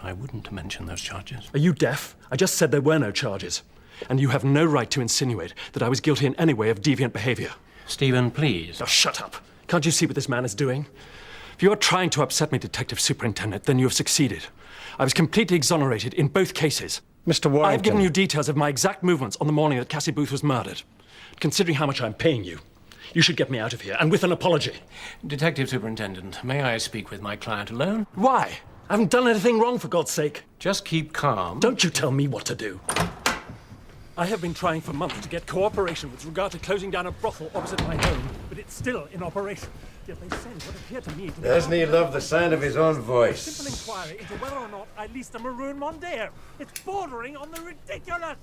I wouldn't mention those charges. Are you deaf? I just said there were no charges. And you have no right to insinuate that I was guilty in any way of deviant behaviour. Stephen, please. Oh, shut up. Can't you see what this man is doing? If you are trying to upset me, Detective Superintendent, then you have succeeded. I was completely exonerated in both cases. Mr. Warrington. I've given you details of my exact movements on the morning that Cassie Booth was murdered. Considering how much I'm paying you, you should get me out of here, and with an apology. Detective Superintendent, may I speak with my client alone? Why? I haven't done anything wrong, for God's sake. Just keep calm. Don't you tell me what to do. I have been trying for months to get cooperation with regard to closing down a brothel opposite my home, but it's still in operation. Yet they send what appear to me to be... Doesn't he love the sound of his own voice? Simple inquiry into whether or not I leased a maroon Mondeo. It's bordering on the ridiculous.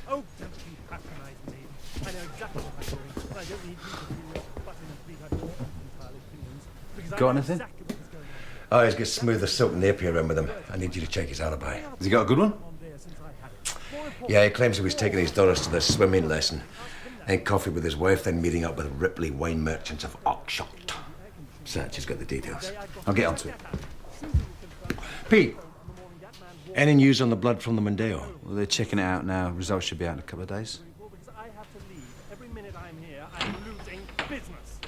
Oh, don't you patronize me. I know exactly what I'm doing, but I don't need you to be butting and bleed out your entirely opinions. Because Got I know anything? exactly what is going on. Oh, he's got smooth as silk napier in with him. I need you to check his alibi. Has he got a good one? Yeah, he claims he was taking his daughters to their swimming lesson. And coffee with his wife, then meeting up with Ripley wine merchants of Oxshott. Search has got the details. I'll get onto it. Pete, any news on the blood from the Mondeo? Well, they're checking it out now. Results should be out in a couple of days. Because I have to leave. Every minute I'm here, I'm losing business.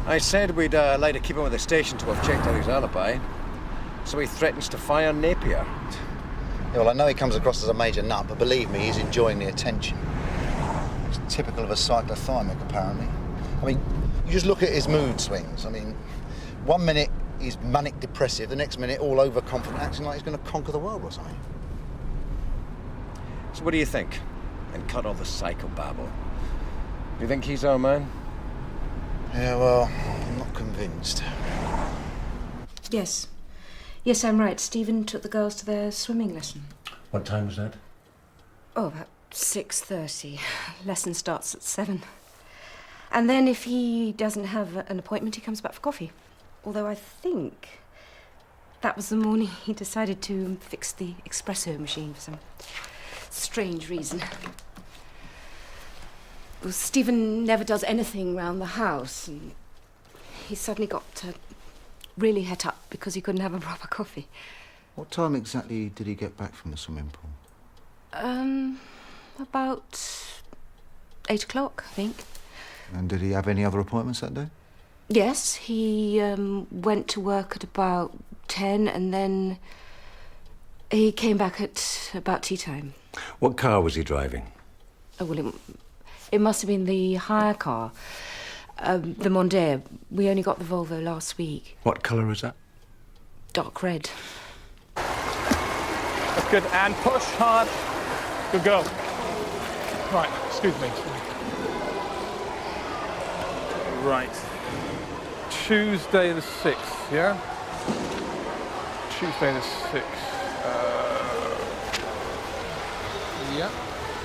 I said we'd like to keep him at the station to have checked out his alibi. So he threatens to fire Napier. Yeah, well, I know he comes across as a major nut, but believe me, he's enjoying the attention. It's typical of a cyclothymic, apparently. I mean, you just look at his mood swings. I mean, one minute he's manic depressive, the next minute all overconfident, acting like he's going to conquer the world or something. So what do you think? And cut all the psychobabble. You think he's our man? Yeah, well, I'm not convinced. Yes. Yes, I'm right. Stephen took the girls to their swimming lesson. What time was that? Oh, about 6:30. Lesson starts at 7. And then if he doesn't have an appointment, he comes back for coffee. Although I think that was the morning he decided to fix the espresso machine for some strange reason. Well, Stephen never does anything round the house, and he suddenly got really het up because he couldn't have a proper coffee. What time exactly did he get back from the swimming pool? About 8 o'clock, I think. And did he have any other appointments that day? Yes, he went to work at about 10, and then he came back at about tea time. What car was he driving? Oh, well, it must have been the hire car, the Mondeo. We only got the Volvo last week. What colour was that? Dark red. That's good. And push hard. Good girl. Right, excuse me. Right. Tuesday the 6th, yeah? Tuesday the 6th.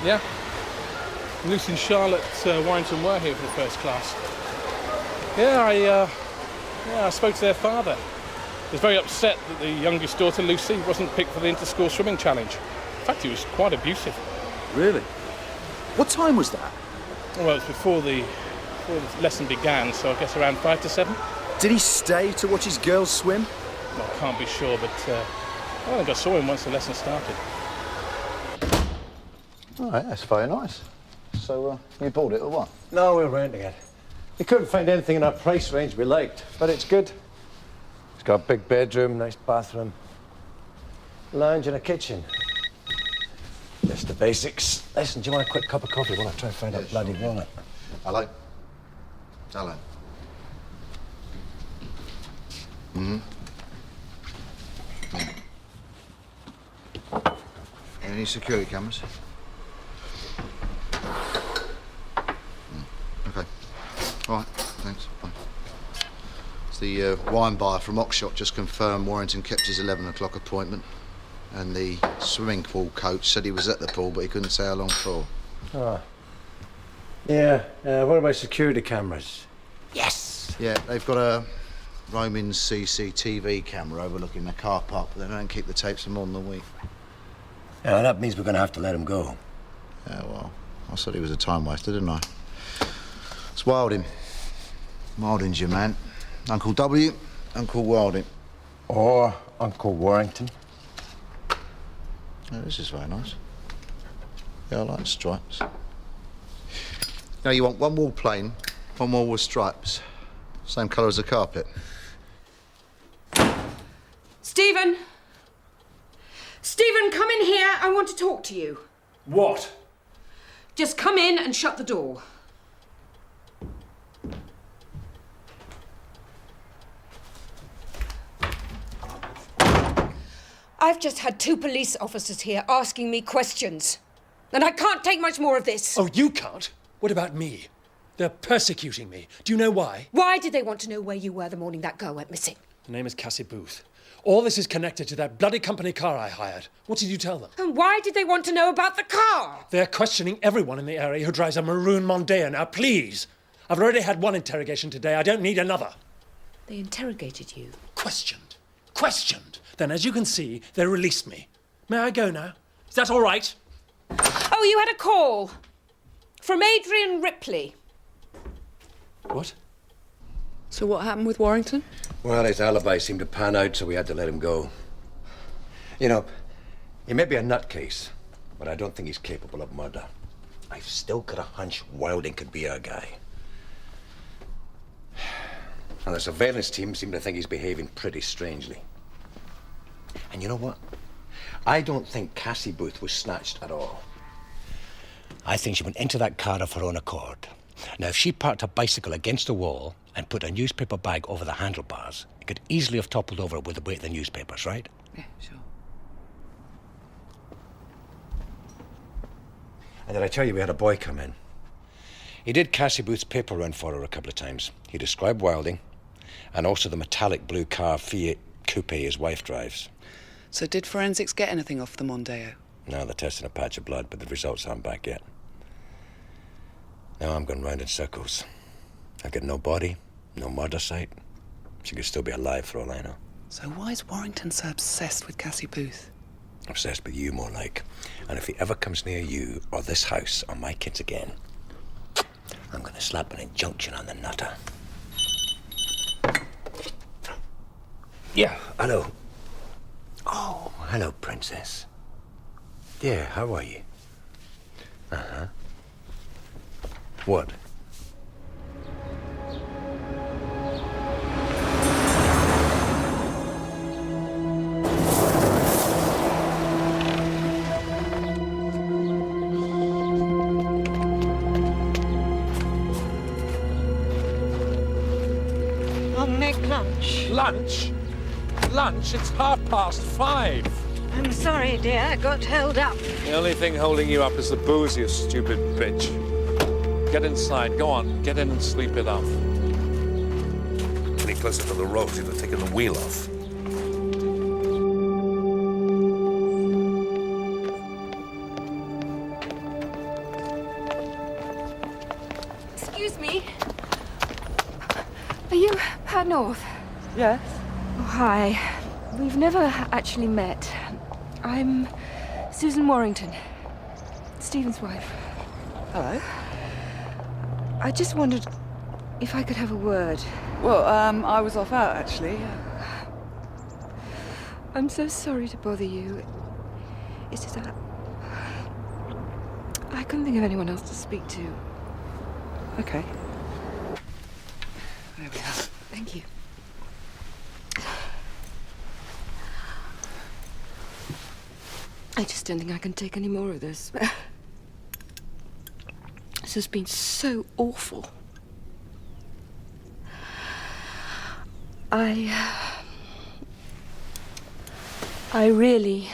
Yeah. Lucy and Charlotte Warrington were here for the first class. I spoke to their father. He was very upset that the youngest daughter, Lucy, wasn't picked for the inter-school swimming challenge. In fact, he was quite abusive. Really? What time was that? Well, it was before the lesson began, so I guess around 5 to 7. Did he stay to watch his girls swim? Well, I can't be sure, but I think I saw him once the lesson started. All right, that's very nice. So, you bought it or what? No, we're renting it. We couldn't find anything in our price range we liked, but it's good. It's got a big bedroom, nice bathroom, lounge and a kitchen. Just the basics. Listen, do you want a quick cup of coffee while I try and find that bloody wallet? Hello? Hello? Any security cameras? Okay. All right, thanks. Bye. It's the wine buyer from Oxshott just confirmed Warrington kept his 11 o'clock appointment. And the swimming pool coach said he was at the pool, but he couldn't say how long for. Oh. Yeah, what about security cameras? Yes! Yeah, they've got a roaming CCTV camera overlooking the car park, but they don't keep the tapes for more than a week. Yeah, that means we're going to have to let him go. Yeah, well, I said he was a time waster, didn't I? That's It's Wilding. Wilding's your man. Uncle W, Uncle Wilding. Or Uncle Warrington. Oh, this is very nice. Yeah, I like the stripes. Now you want one wall plain, one wall with stripes. Same colour as the carpet. Stephen! Stephen, come in here. I want to talk to you. What? Just come in and shut the door. I've just had 2 police officers here asking me questions. And I can't take much more of this. Oh, you can't? What about me? They're persecuting me. Do you know why? Why did they want to know where you were the morning that girl went missing? Her name is Cassie Booth. All this is connected to that bloody company car I hired. What did you tell them? And why did they want to know about the car? They're questioning everyone in the area who drives a maroon Mondeo. Now, please. I've already had 1 interrogation today. I don't need another. They interrogated you. Questioned. Questioned. Then, as you can see, they released me. May I go now? Is that all right? Oh, you had a call from Adrian Ripley. What? So what happened with Warrington? Well, his alibi seemed to pan out, so we had to let him go. You know, he may be a nutcase, but I don't think he's capable of murder. I've still got a hunch Wilding could be our guy. And the surveillance team seem to think he's behaving pretty strangely. And you know what? I don't think Cassie Booth was snatched at all. I think she went into that car of her own accord. Now, if she parked her bicycle against the wall and put a newspaper bag over the handlebars, it could easily have toppled over with the weight of the newspapers, right? Yeah, sure. And did I tell you we had a boy come in? He did Cassie Booth's paper run for her a couple of times. He described Wilding, and also the metallic blue car Fiat coupe his wife drives. So did forensics get anything off the Mondeo? No, they're testing a patch of blood, but the results aren't back yet. Now I'm going round in circles. I've got no body, no murder site. She could still be alive for all I know. So why is Warrington so obsessed with Cassie Booth? Obsessed with you, more like. And if he ever comes near you or this house or my kids again, I'm going to slap an injunction on the nutter. Yeah, hello. Oh, hello, Princess. Dear, how are you? Uh-huh. What? I'll make lunch. Lunch? Lunch? It's 5:30. I'm sorry, dear. I got held up. The only thing holding you up is the booze, you stupid bitch. Get inside. Go on. Get in and sleep it off. Any closer to the road, you'd have taken the wheel off. Excuse me. Are you Pat North? Yes. Oh, hi. We've never actually met. I'm Susan Warrington, Stephen's wife. Hello. I just wondered if I could have a word. Well, I was off out, actually. I'm so sorry to bother you. It's just that I couldn't think of anyone else to speak to. Okay. There we are. Thank you. I just don't think I can take any more of this. This has been so awful. I really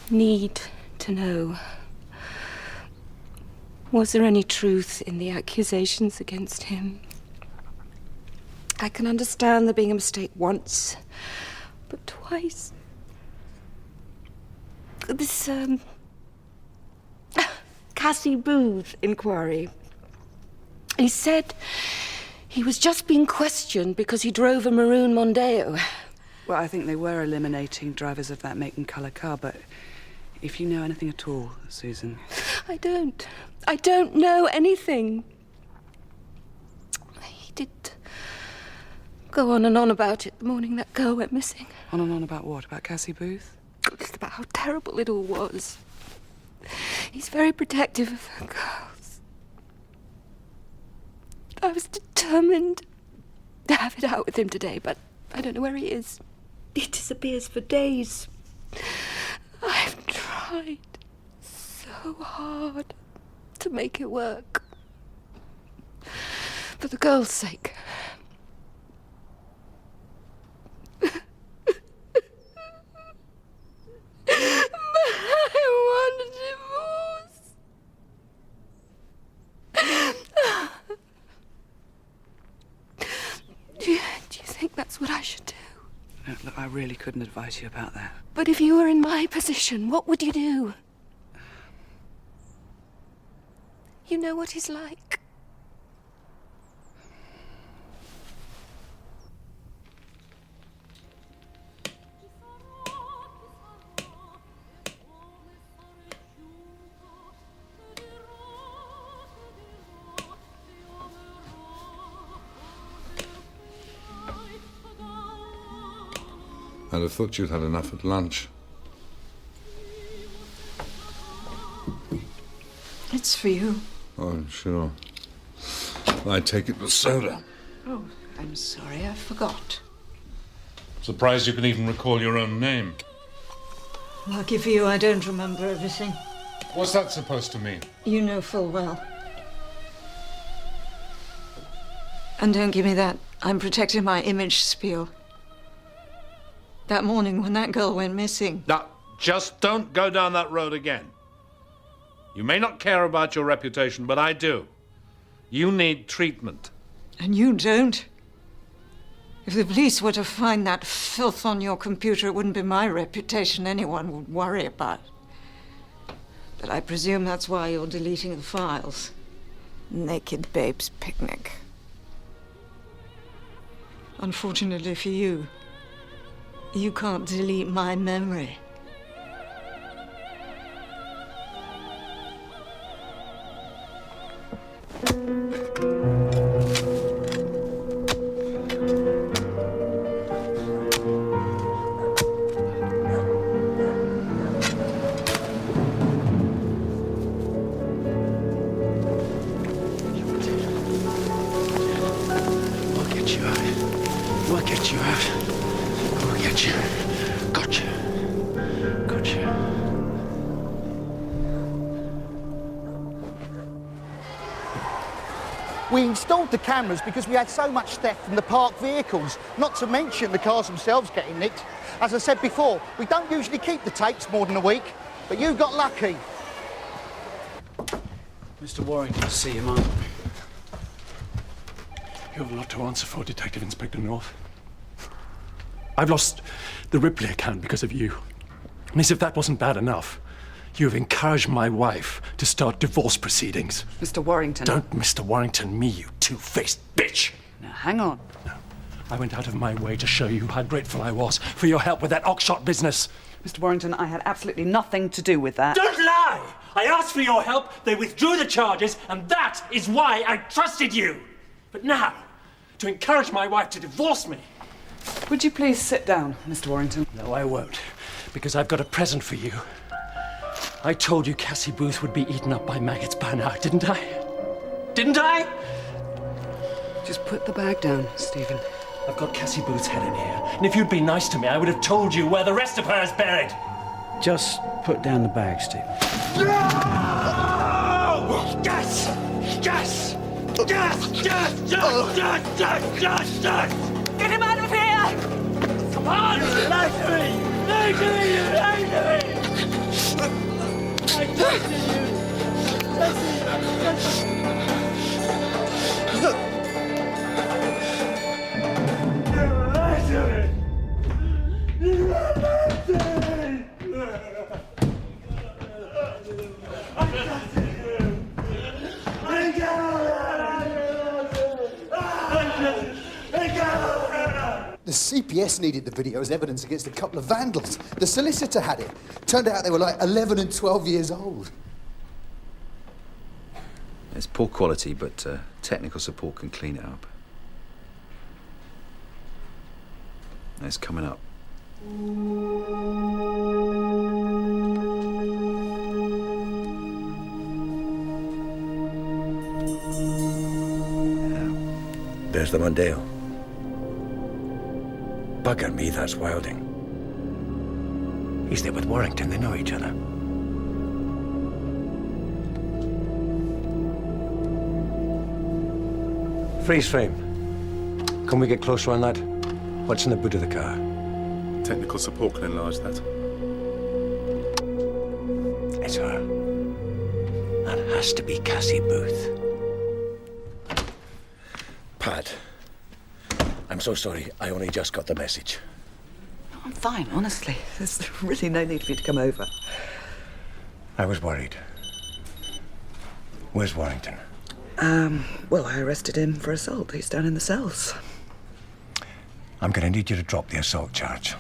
need to know. Was there any truth in the accusations against him? I can understand there being a mistake once, but twice. This, Cassie Booth inquiry. He said he was just being questioned because he drove a maroon Mondeo. Well, I think they were eliminating drivers of that make and colour car, but if you know anything at all, Susan... I don't know anything. go on and on about it the morning that girl went missing. On and on about what? About Cassie Booth? Just about how terrible it all was. He's very protective of the girls. I was determined to have it out with him today, but I don't know where he is. He disappears for days. I've tried so hard to make it work. For the girl's sake. Do you think that's what I should do? No, look, I really couldn't advise you about that. But if you were in my position, what would you do? You know what he's like. I'd have thought you'd had enough at lunch. It's for you. Oh, I'm sure. I take it with soda. Oh, I'm sorry, I forgot. Surprised you can even recall your own name. Lucky for you, I don't remember everything. What's that supposed to mean? You know full well. And don't give me that I'm protecting my image spiel. That morning when that girl went missing. Now, just don't go down that road again. You may not care about your reputation, but I do. You need treatment. And you don't. If the police were to find that filth on your computer, it wouldn't be my reputation anyone would worry about. But I presume that's why you're deleting the files. Naked Babe's Picnic. Unfortunately for you, you can't delete my memory. We installed the cameras because we had so much theft from the parked vehicles, not to mention the cars themselves getting nicked. As I said before, we don't usually keep the tapes more than a week, but you got lucky. Mr. Warrington, see you, Mum. You have a lot to answer for, Detective Inspector North. I've lost the Ripley account because of you. And as if that wasn't bad enough, you have encouraged my wife to start divorce proceedings. Mr. Warrington. Don't Mr. Warrington me, you two-faced bitch! Now, hang on. No. I went out of my way to show you how grateful I was for your help with that Oxshot business. Mr. Warrington, I had absolutely nothing to do with that. Don't lie! I asked for your help, they withdrew the charges, and that is why I trusted you! But now, to encourage my wife to divorce me... Would you please sit down, Mr. Warrington? No, I won't, because I've got a present for you. I told you Cassie Booth would be eaten up by maggots by now, didn't I? Didn't I? Just put the bag down, Stephen. I've got Cassie Booth's head in here, and if you'd been nice to me, I would have told you where the rest of her is buried. Just put down the bag, Stephen. No! Yes! Yes! Yes! Yes! Yes! Yes! Yes! Yes! Yes! Get him out of here! Come on! Lie to me! Lie to me! You lie to me! I trusted you! Jessie! You lied to me! You lied to me! I trusted you! I The CPS needed the video as evidence against a couple of vandals. The solicitor had it. Turned out they were like 11 and 12 years old. It's poor quality, but technical support can clean it up. It's coming up. There's the Mondeo. Bugger me, that's Wilding. He's there with Warrington, they know each other. Freeze frame. Can we get closer on that? What's in the boot of the car? Technical support can enlarge that. It's her. That has to be Cassie Booth. Pat, I'm so sorry. I only just got the message. I'm fine, honestly. There's really no need for you to come over. I was worried. Where's Warrington? Well, I arrested him for assault. He's down in the cells. I'm gonna need you to drop the assault charge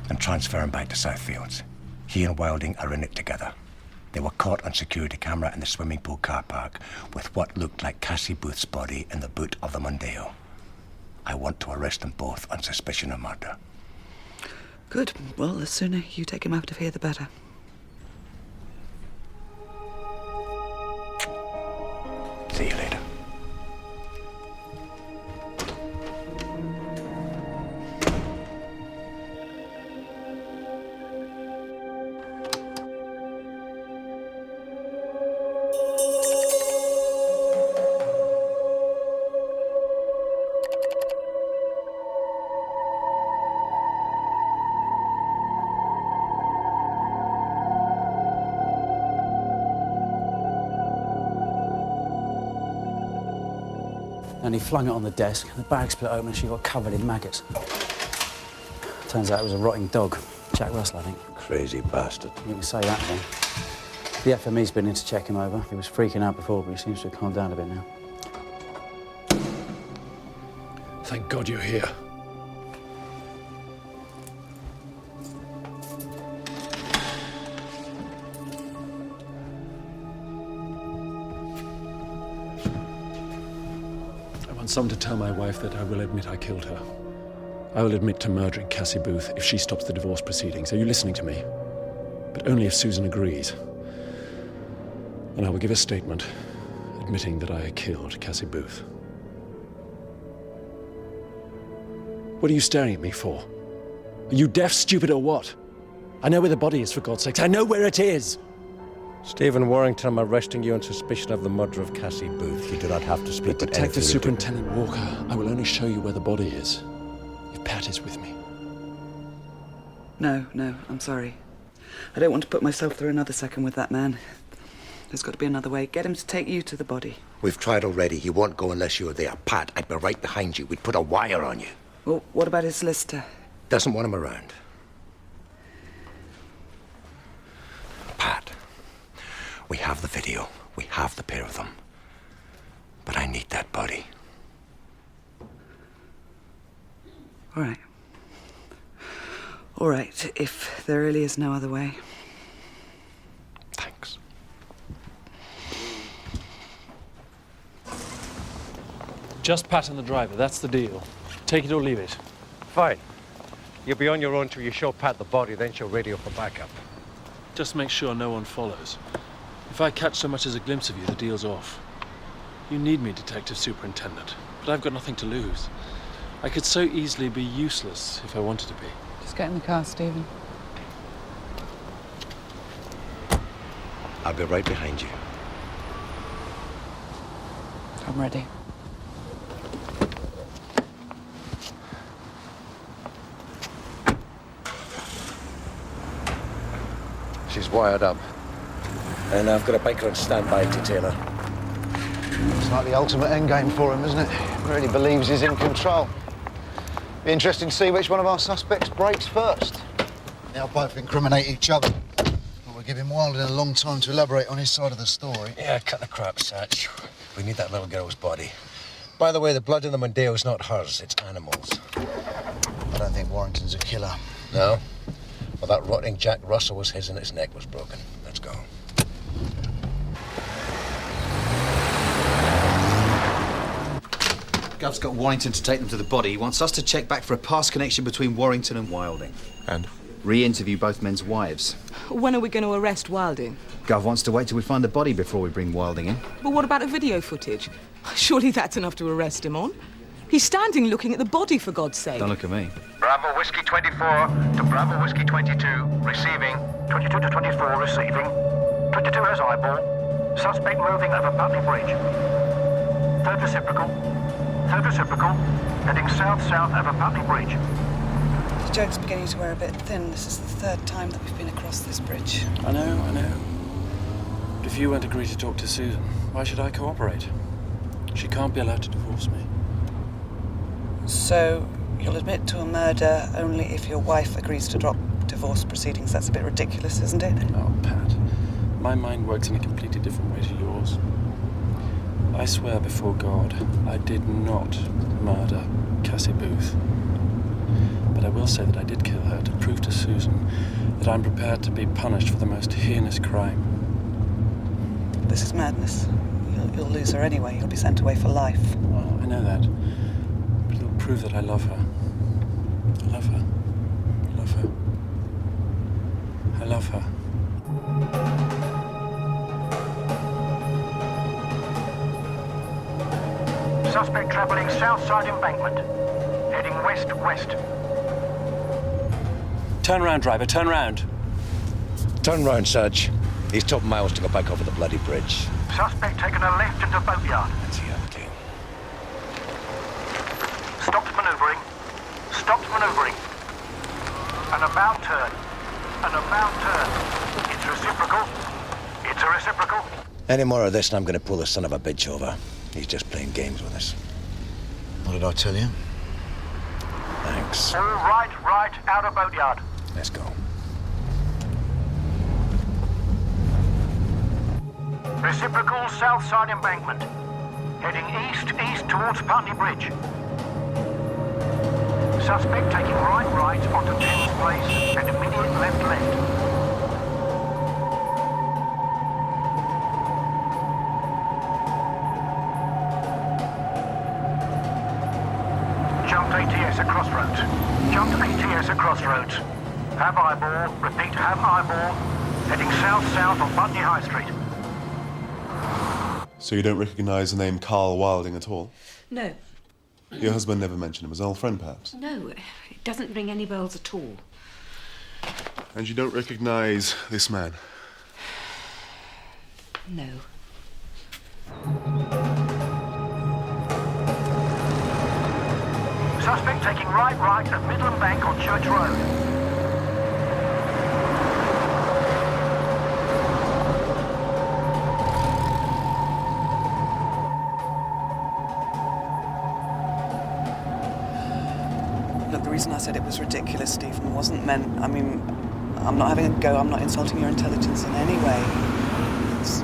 and transfer him back to Southfields. He and Wilding are in it together. They were caught on security camera in the swimming pool car park with what looked like Cassie Booth's body in the boot of the Mondeo. I want to arrest them both on suspicion of murder. Good. Well, the sooner you take him out of here, the better. See you later. And he flung it on the desk. The bag split open and she got covered in maggots. Turns out it was a rotting dog. Jack Russell, I think. Crazy bastard. You can say that then. The FME's been in to check him over. He was freaking out before, but he seems to have calmed down a bit now. Thank God you're here. I want someone to tell my wife that I will admit I killed her. I will admit to murdering Cassie Booth if she stops the divorce proceedings. Are you listening to me? But only if Susan agrees. And I will give a statement admitting that I killed Cassie Booth. What are you staring at me for? Are you deaf, stupid, or what? I know where the body is, for God's sakes. I know where it is! Stephen Warrington, I'm arresting you on suspicion of the murder of Cassie Booth. You do not have to speak But with Detective anything you do. Superintendent Walker, I will only show you where the body is if Pat is with me. No, I'm sorry. I don't want to put myself through another second with that man. There's got to be another way. Get him to take you to the body. We've tried already. He won't go unless you're there. Pat, I'd be right behind you. We'd put a wire on you. Well, what about his solicitor? Doesn't want him around. Pat, we have the video. We have the pair of them. But I need that body. All right. All right, if there really is no other way. Thanks. Just Pat and the driver, that's the deal. Take it or leave it. Fine. You'll be on your own till you show Pat the body, then she'll radio for backup. Just make sure no one follows. If I catch so much as a glimpse of you, the deal's off. You need me, Detective Superintendent, but I've got nothing to lose. I could so easily be useless if I wanted to be. Just get in the car, Stephen. I'll be right behind you. I'm ready. She's wired up. And I've got a biker on standby to tail her. It's like the ultimate endgame for him, isn't it? He really believes he's in control. Be interesting to see which one of our suspects breaks first. They'll both incriminate each other. But we're giving Wilding a long time to elaborate on his side of the story. Yeah, cut the crap, Satch. We need that little girl's body. By the way, the blood in the Mondeo's not hers, it's animals. I don't think Warrington's a killer. No? Well, that rotting Jack Russell was his and his neck was broken. Let's go. Gov's got Warrington to take them to the body. He wants us to check back for a past connection between Warrington and Wilding. And? Re-interview both men's wives. When are we going to arrest Wilding? Gov wants to wait till we find the body before we bring Wilding in. But what about the video footage? Surely that's enough to arrest him on. He's standing looking at the body, for God's sake. Don't look at me. Bravo Whiskey 24 to Bravo Whiskey 22, receiving. 22 to 24, receiving. 22 has eyeball. Suspect moving over Putney Bridge. Third reciprocal. Third reciprocal. Heading south-south over Putney Bridge. The joke's beginning to wear a bit thin. This is the third time that we've been across this bridge. I know. But if you won't agree to talk to Susan, why should I cooperate? She can't be allowed to divorce me. So, you'll admit to a murder only if your wife agrees to drop divorce proceedings. That's a bit ridiculous, isn't it? Oh, Pat. My mind works in a completely different way to yours. I swear before God, I did not murder Cassie Booth. But I will say that I did kill her to prove to Susan that I'm prepared to be punished for the most heinous crime. This is madness. You'll lose her anyway. You'll be sent away for life. Oh, I know that. But it'll prove that I love her. I love her. I love her. I love her. Suspect travelling south side embankment. Heading west-west. Turn round, driver, turn round. Turn round, Sarge. He's top miles to go back over the bloody bridge. Suspect taking a left into boatyard. That's the empty. Stopped manoeuvring. Stopped manoeuvring. An about turn. An about turn. It's reciprocal. It's a reciprocal. Any more of this and I'm going to pull the son of a bitch over. He's just playing games with us. What did I tell you? Thanks. All right, out of boatyard. Let's go. Reciprocal south side embankment. Heading east towards Putney Bridge. Suspect taking right onto 10th place and immediate left. Jumped ATS at crossroads. Jumped ATS at crossroads. Have eyeball. Repeat, have eyeball. Heading south on Putney High Street. So you don't recognise the name Karl Wilding at all? No. Your husband never mentioned him as an old friend, perhaps? No, it doesn't ring any bells at all. And you don't recognise this man? No. Suspect taking right at Midland Bank on Church Road. Look, the reason I said it was ridiculous, Stephen, wasn't meant... I mean, I'm not having a go. I'm not insulting your intelligence in any way. It's...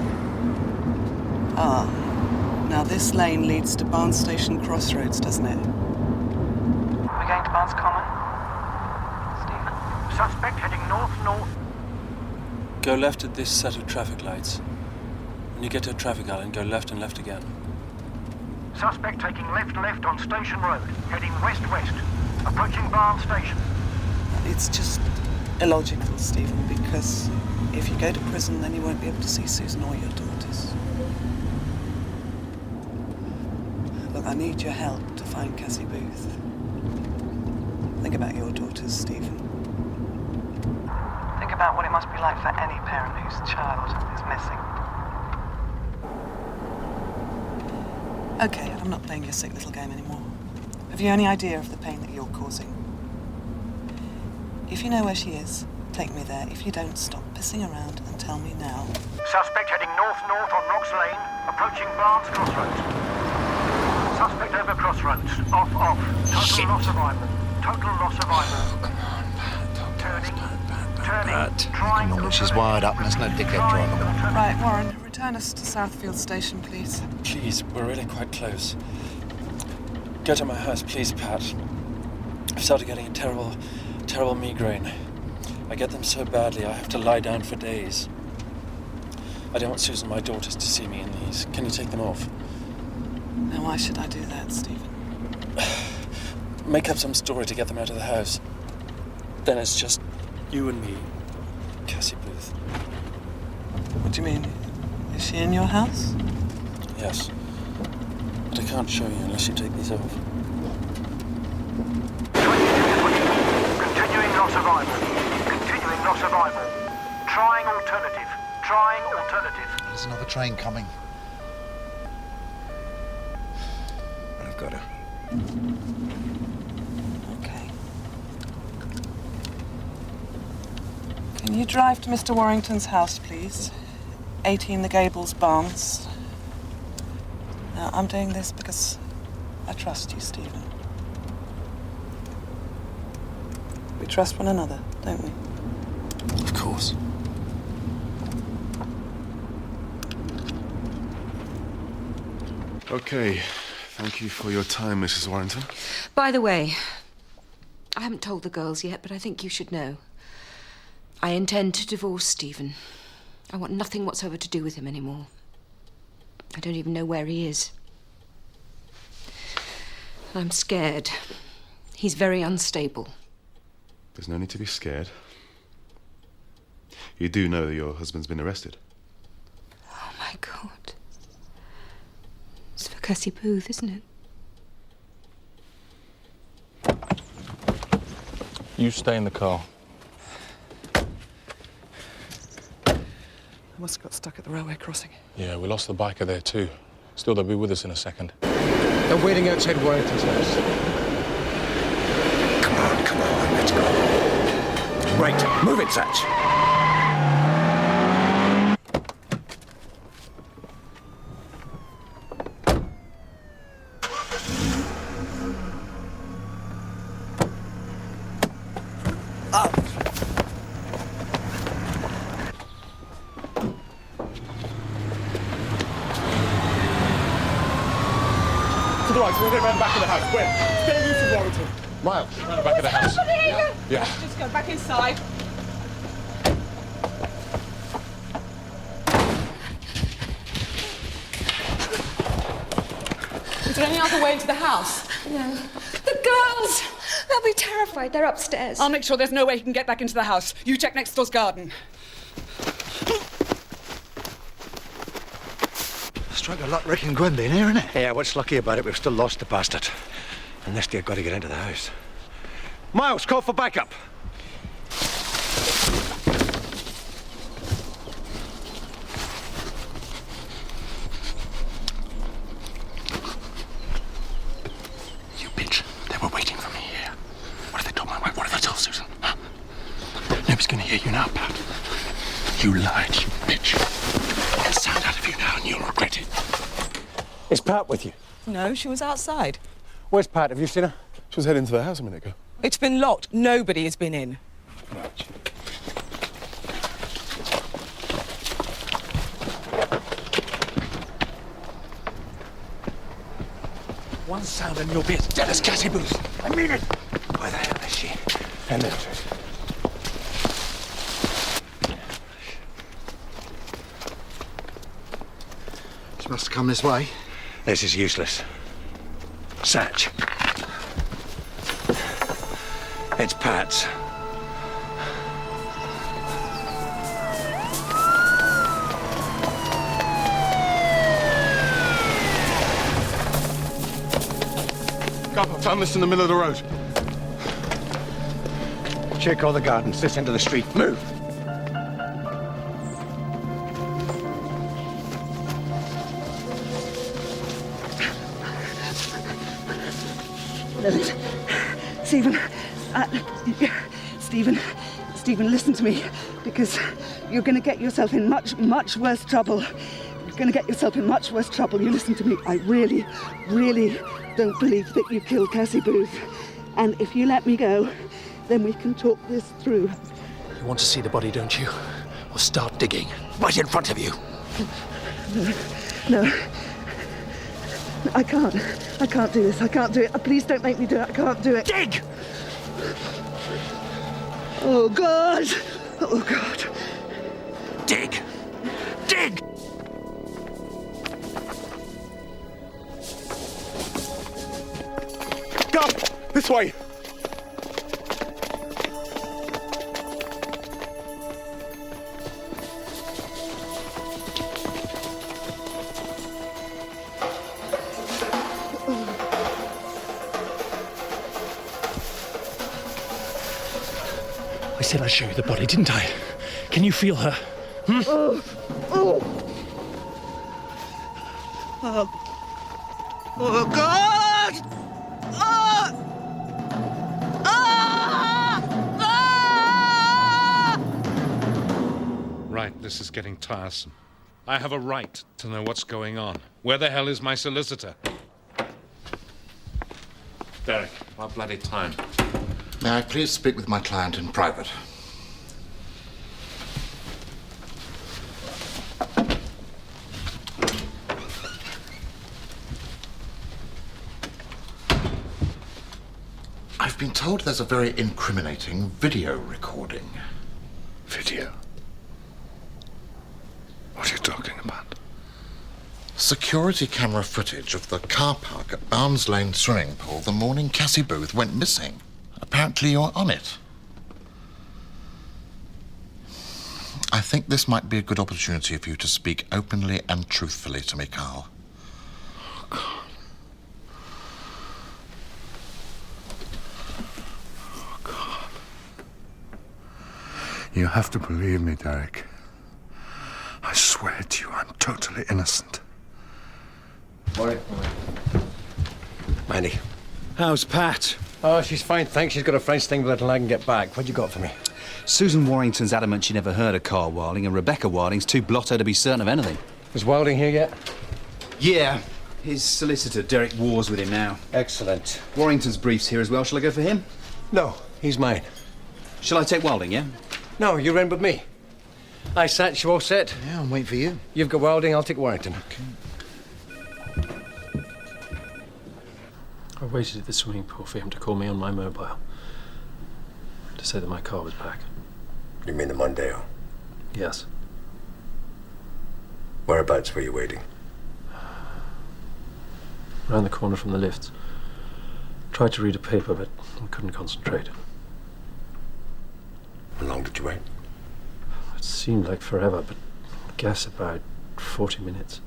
Now this lane leads to Barnes Station Crossroads, doesn't it? We're going to Barnes Common? Stephen? Suspect heading north. Go left at this set of traffic lights. When you get to a traffic island, go left and left again. Suspect taking left on Station Road, heading west. Approaching Barnes Station. It's just illogical, Stephen, because if you go to prison, then you won't be able to see Susan or your daughters. Look, I need your help to find Cassie Booth. Think about your daughters, Stephen. Think about what it must be like for any parent whose child is missing. Okay, I'm not playing your sick little game anymore. Have you any idea of the pain that you're causing? If you know where she is, take me there. If you don't, stop pissing around and tell me now. Suspect heading north on Rocks Lane, approaching Barnes Crossroads. Suspect over crossroads, off. Total loss of eyeball. Oh, come on, Pat. Turning. Come on, she's wired up and there's no dickhead driving. Right, Warren, return us to Southfield Station, please. Please, we're really quite close. Go to my house, please, Pat. I've started getting a terrible migraine. I get them so badly I have to lie down for days. I don't want Susan and my daughters to see me in these. Can you take them off? Now, why should I do that, Stephen? make up some story to get them out of the house. Then it's just you and me, Cassie Booth. What do you mean? Is she in your house? Yes. But I can't show you unless you take these off. Continuing not survival. Continuing not survival. Trying alternative. Trying alternative. There's another train coming. I've got her. Okay. Can you drive to Mr. Warrington's house, please? 18 The Gables, Barnes. Now, I'm doing this because I trust you, Stephen. We trust one another, don't we? Of course. Okay. Thank you for your time, Mrs. Warrington. By the way, I haven't told the girls yet, but I think you should know. I intend to divorce Stephen. I want nothing whatsoever to do with him anymore. I don't even know where he is. I'm scared. He's very unstable. There's no need to be scared. You do know that your husband's been arrested. Oh, my God. It's for Cassie Booth, isn't it? You stay in the car. I must have got stuck at the railway crossing. Yeah, we lost the biker there too. Still, they'll be with us in a second. They're waiting outside Warrington's house. Come on, let's go. Right, move it, Satch. To the right, so we'll get round the back of the house. Where? Stay loose of Warrington. Miles. Round the back of the house. Yeah. Just go back inside. Is there any other way into the house? No. The girls! They'll be terrified. They're upstairs. I'll make sure there's no way he can get back into the house. You check next door's garden. Struck a lot Rick and Gwen being here, innit? Yeah, what's lucky about it, we've still lost the bastard. Unless they've got to get into the house. Miles, call for backup. You bitch. They were waiting for me here. What if they told my wife? What if they told Susan? Huh? Nobody's going to hear you now, Pat. You lied, you bitch. I'll sound out of you now and you'll regret it. Is Pat with you? No, she was outside. Where's Pat? Have you seen her? She was heading to the house a minute ago. It's been locked. Nobody has been in. One sound and you'll be as dead as Cassie Booth. I mean it. Where the hell is she? And then... She must have come this way. This is useless. Satch. It's Pat's. Gup, I found this in the middle of the road. Check all the gardens. This end of the street. Move! Stephen, listen to me, because you're going to get yourself in much worse trouble. You're going to get yourself in much worse trouble. You listen to me. I really don't believe that you killed Cassie Booth. And if you let me go, then we can talk this through. You want to see the body, don't you? Well, start digging. Right in front of you. No. I can't do this. I can't do it. Please don't make me do it. I can't do it. Dig! Oh, God! Oh, God. Dig! Dig! Gup! This way! I said I'd show you the body, didn't I? Can you feel her? Hmm? Oh, God! Ah! Ah! Ah! Right, this is getting tiresome. I have a right to know what's going on. Where the hell is my solicitor? Derek, what bloody time? May I please speak with my client in private? I've been told there's a very incriminating video recording. Video? What are you talking about? Security camera footage of the car park at Barnes Lane swimming pool the morning Cassie Booth went missing. Apparently you're on it. I think this might be a good opportunity for you to speak openly and truthfully to me, Karl. Oh, God. Oh, God. You have to believe me, Derek. I swear to you, I'm totally innocent. Morning. Mandy. How's Pat? Oh, she's fine, thanks. She's got a French thing until I can get back. What you got for me? Susan Warrington's adamant she never heard of Karl Wilding, and Rebecca Wilding's too blotto to be certain of anything. Is Wilding here yet? Yeah. His solicitor, Derek, war's with him now. Excellent. Warrington's brief's here as well. Shall I go for him? No, he's mine. Shall I take Wilding, yeah? No, you're in with me. I sat, you all set? Yeah, I'm waiting for you. You've got Wilding, I'll take Warrington. Okay. I waited at the swimming pool for him to call me on my mobile to say that my car was back. You mean the Mondeo? Yes. Whereabouts were you waiting? Round the corner from the lifts. Tried to read a paper, but I couldn't concentrate. How long did you wait? It seemed like forever, but I guess about 40 minutes.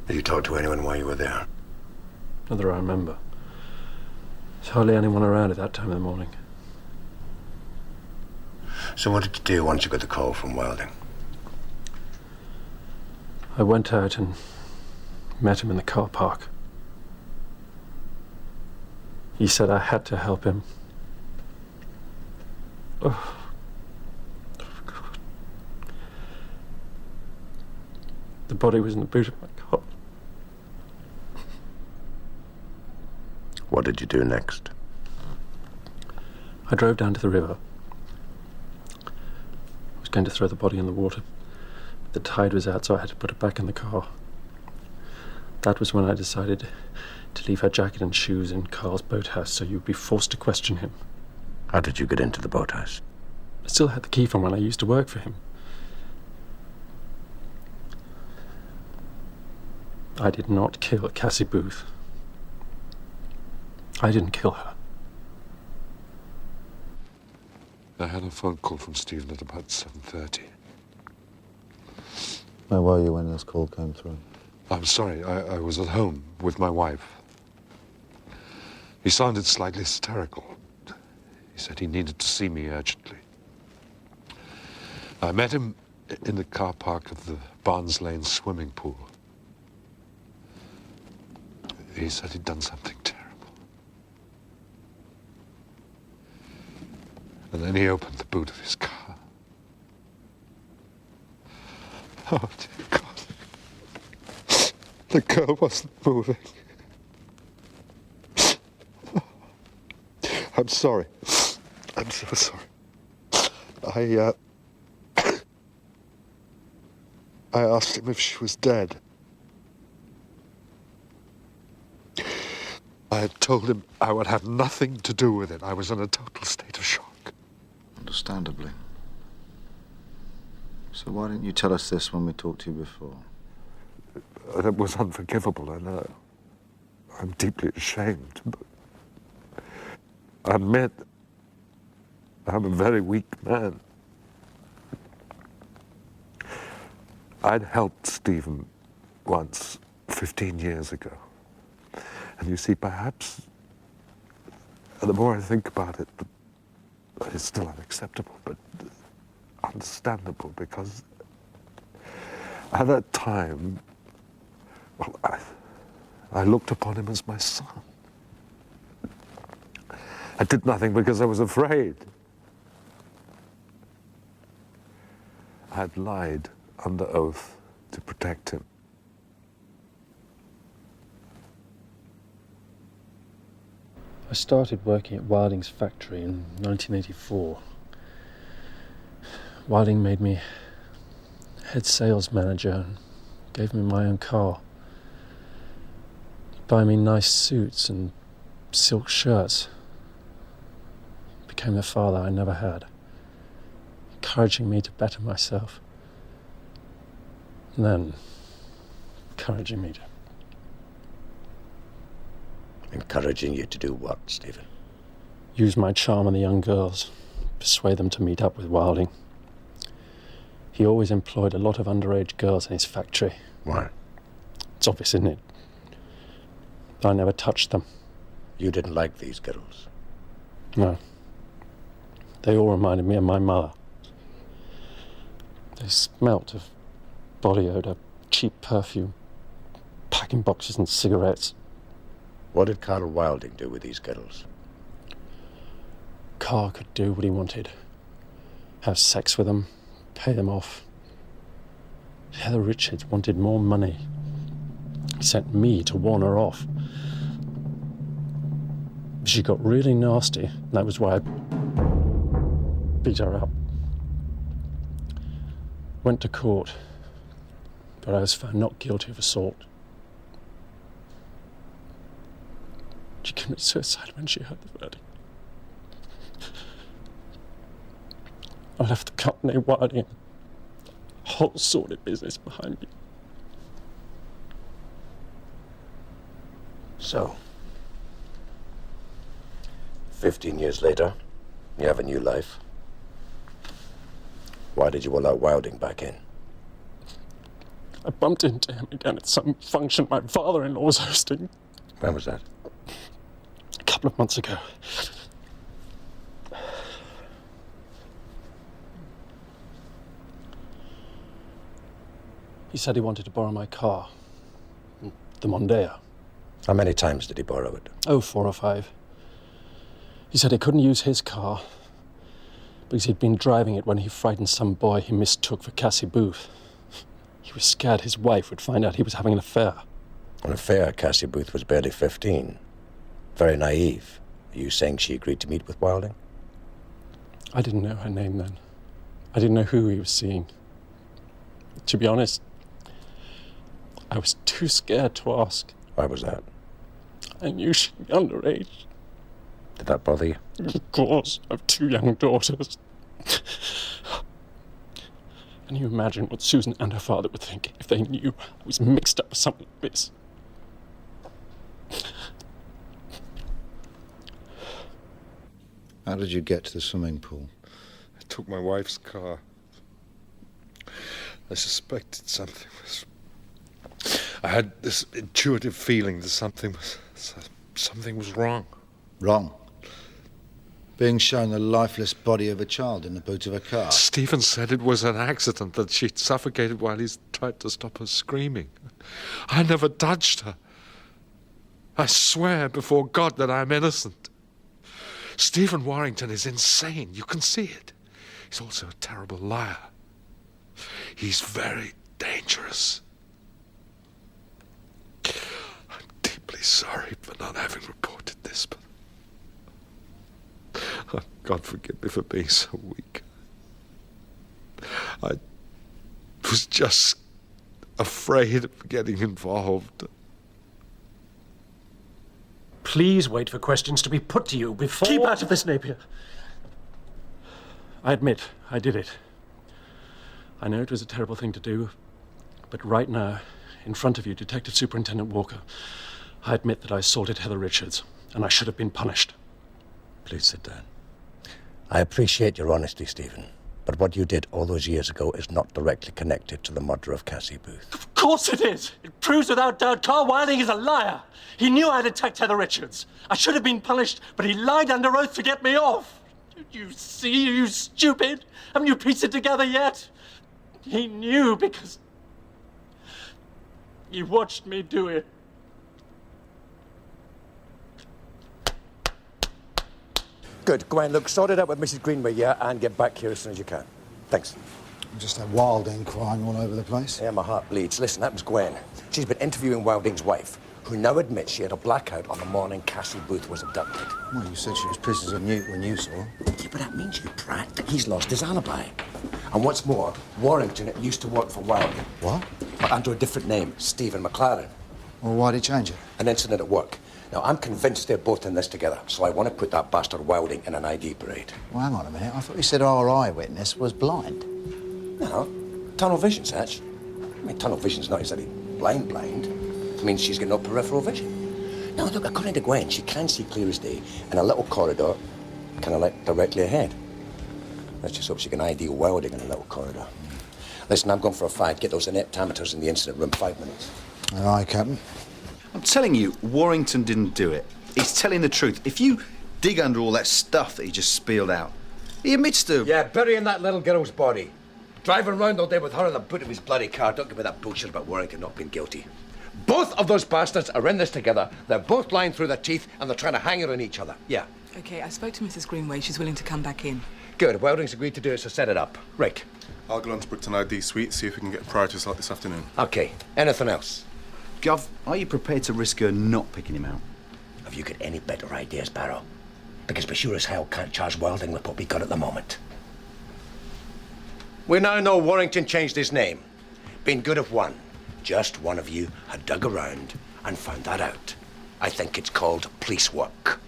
Did you talk to anyone while you were there? Not that I remember. There's hardly anyone around at that time of the morning. So what did you do once you got the call from Wilding? I went out and met him in the car park. He said I had to help him. Oh, God. The body was in the boot of my car. What did you do next? I drove down to the river. I was going to throw the body in the water. The tide was out, so I had to put it back in the car. That was when I decided to leave her jacket and shoes in Karl's boathouse, so you'd be forced to question him. How did you get into the boathouse? I still had the key from when I used to work for him. I did not kill Cassie Booth. I didn't kill her. I had a phone call from Stephen at about 7:30. Where were you when this call came through? I'm sorry, I was at home with my wife. He sounded slightly hysterical. He said he needed to see me urgently. I met him in the car park of the Barnes Lane swimming pool. He said he'd done something terrible. And then he opened the boot of his car. Oh, dear God. The girl wasn't moving. I'm sorry. I'm so sorry. I asked him if she was dead. I had told him I would have nothing to do with it. I was in a total state of shock. Understandably. So why didn't you tell us this when we talked to you before? It was unforgivable, I know. I'm deeply ashamed, but I admit I'm a very weak man. I'd helped Stephen once, 15 years ago. And you see, perhaps, the more I think about it, it's still unacceptable, but understandable, because at that time, well, I looked upon him as my son. I did nothing because I was afraid. I had lied under oath to protect him. I started working at Wilding's factory in 1984. Wilding made me head sales manager and gave me my own car. He'd buy me nice suits and silk shirts. Became the father I never had, encouraging me to better myself. And then encouraging me to... Encouraging you to do what, Stephen? use my charm on the young girls, persuade them to meet up with Wilding. He always employed a lot of underage girls in his factory. Why? It's obvious, isn't it? I never touched them. You didn't like these girls? No. They all reminded me of my mother. They smelt of body odour, cheap perfume, packing boxes and cigarettes. What did Karl Wilding do with these girls? Karl could do what he wanted. Have sex with them, pay them off. Heather Richards wanted more money. He sent me to warn her off. She got really nasty, and that was why I beat her up. Went to court, but I was found not guilty of assault. She committed suicide when she heard the verdict. I left the company Wilding, a whole sordid business behind me. So, 15 years later, you have a new life. Why did you allow Wilding back in? I bumped into him again at some function my father-in-law was hosting. When was that? A couple of months ago. He said he wanted to borrow my car, the Mondeo. How many times did he borrow it? Oh, 4 or 5. He said he couldn't use his car because he'd been driving it when he frightened some boy he mistook for Cassie Booth. He was scared his wife would find out he was having an affair. An affair? Cassie Booth was barely 15. Very naive. Are you saying she agreed to meet with Wilding? I didn't know her name then. I didn't know who he was seeing. To be honest, I was too scared to ask. Why was that? I knew she'd be underage. Did that bother you? Of course. I have 2 young daughters. Can you imagine what Susan and her father would think if they knew I was mixed up with something like this? How did you get to the swimming pool? I took my wife's car. I suspected something was... I had this intuitive feeling that something was wrong. Wrong? Being shown the lifeless body of a child in the boot of a car? Stephen said it was an accident, that she'd suffocated while he tried to stop her screaming. I never touched her. I swear before God that I'm innocent. Stephen Warrington is insane. You can see it. He's also a terrible liar. He's very dangerous. I'm deeply sorry for not having reported this, but... Oh, God forgive me for being so weak. I was just afraid of getting involved. Please wait for questions to be put to you before... Keep out of this, Napier! I admit, I did it. I know it was a terrible thing to do, but right now, in front of you, Detective Superintendent Walker, I admit that I assaulted Heather Richards, and I should have been punished. Please sit down. I appreciate your honesty, Stephen, but what you did all those years ago is not directly connected to the murder of Cassie Booth. Of course it is! It proves without doubt Karl Wilding is a liar! He knew I'd attacked Heather Richards. I should have been punished, but he lied under oath to get me off. You see, you stupid? Haven't you pieced it together yet? He knew because he watched me do it. Good. Gwen, look, sort it out with Mrs. Greenway, yeah, and get back here as soon as you can. Thanks. Just a Wilding crying all over the place. Yeah, my heart bleeds. Listen, that was Gwen. She's been interviewing Wilding's wife, who now admits she had a blackout on the morning Cassie Booth was abducted. Well, you said she was pissed as a newt when you saw her. Yeah, but that means, you prat, that he's lost his alibi. And what's more, Warrington used to work for Wilding. What? But under a different name, Stephen McLaren. Well, why'd he change it? An incident at work. Now, I'm convinced they're both in this together, so I want to put that bastard Wilding in an ID parade. Well, hang on a minute. I thought you said our eyewitness was blind. No, tunnel vision, Satch. I mean, tunnel vision's not exactly blind. It means she's got no peripheral vision. Now, look, according to Gwen, she can see clear as day in a little corridor, kind of like directly ahead. Let's just hope she can ID Wilding in a little corridor. Listen, I'm going for a fag. Get those ineptimeters in the incident room, 5 minutes. All right, Captain. I'm telling you, Warrington didn't do it. He's telling the truth. If you dig under all that stuff that he just spilled out, he admits to... Yeah, burying that little girl's body. Driving around all day with her in the boot of his bloody car. Don't give me that bullshit about Warrington not being guilty. Both of those bastards are in this together. They're both lying through their teeth, and they're trying to hang it on each other. Yeah. OK, I spoke to Mrs. Greenway. She's willing to come back in. Good. Wilding's agreed to do it, so set it up. Rick. I'll go on to Brookton ID Suite, see if we can get a prior to start this afternoon. OK. Anything else? Gov, are you prepared to risk her not picking him out? Have you got any better ideas, Barrow? Because we sure as hell can't charge Wilding with what we got at the moment. We now know Warrington changed his name. Been good if one, just one of you, had dug around and found that out. I think it's called police work.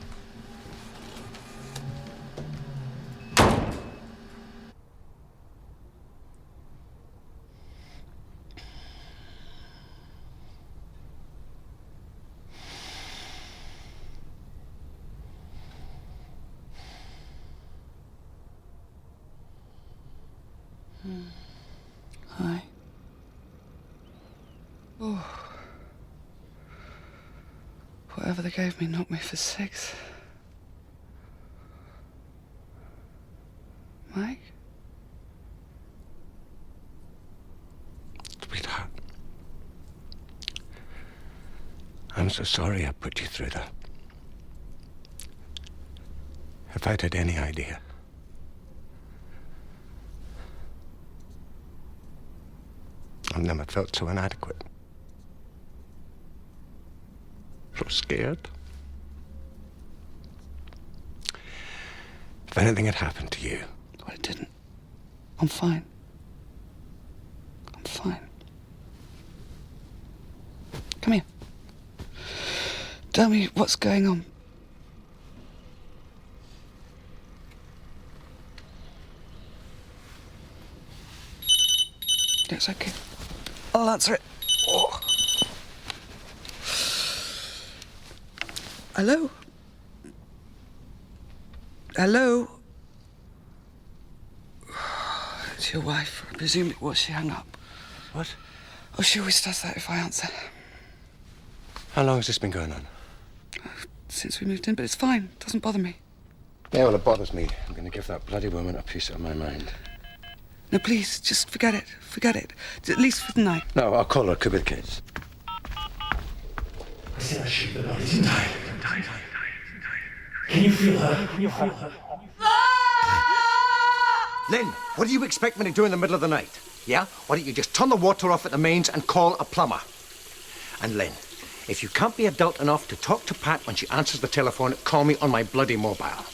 Hi. Oh. Whatever they gave me knocked me for 6. Mike? Sweetheart, I'm so sorry I put you through that. If I'd had any idea. I've never felt so inadequate. So scared. If anything had happened to you. Well, it didn't. I'm fine. I'm fine. Come here. Tell me what's going on. It's okay. I'll answer it. Oh. Hello? Hello? It's your wife. I presume it was. She hung up. What? Oh, she always does that if I answer. How long has this been going on? Since we moved in, but it's fine. It doesn't bother me. Yeah, well, it bothers me. I'm going to give that bloody woman a piece of my mind. No, please, just forget it. Forget it. At least for the night. No, I'll call her. Could be the kids. I said I shoot the body, didn't I? Can you feel her? Can you feel her? Lynn, what do you expect me to do in the middle of the night? Yeah? Why don't you just turn the water off at the mains and call a plumber? And Lynn, if you can't be adult enough to talk to Pat when she answers the telephone, call me on my bloody mobile.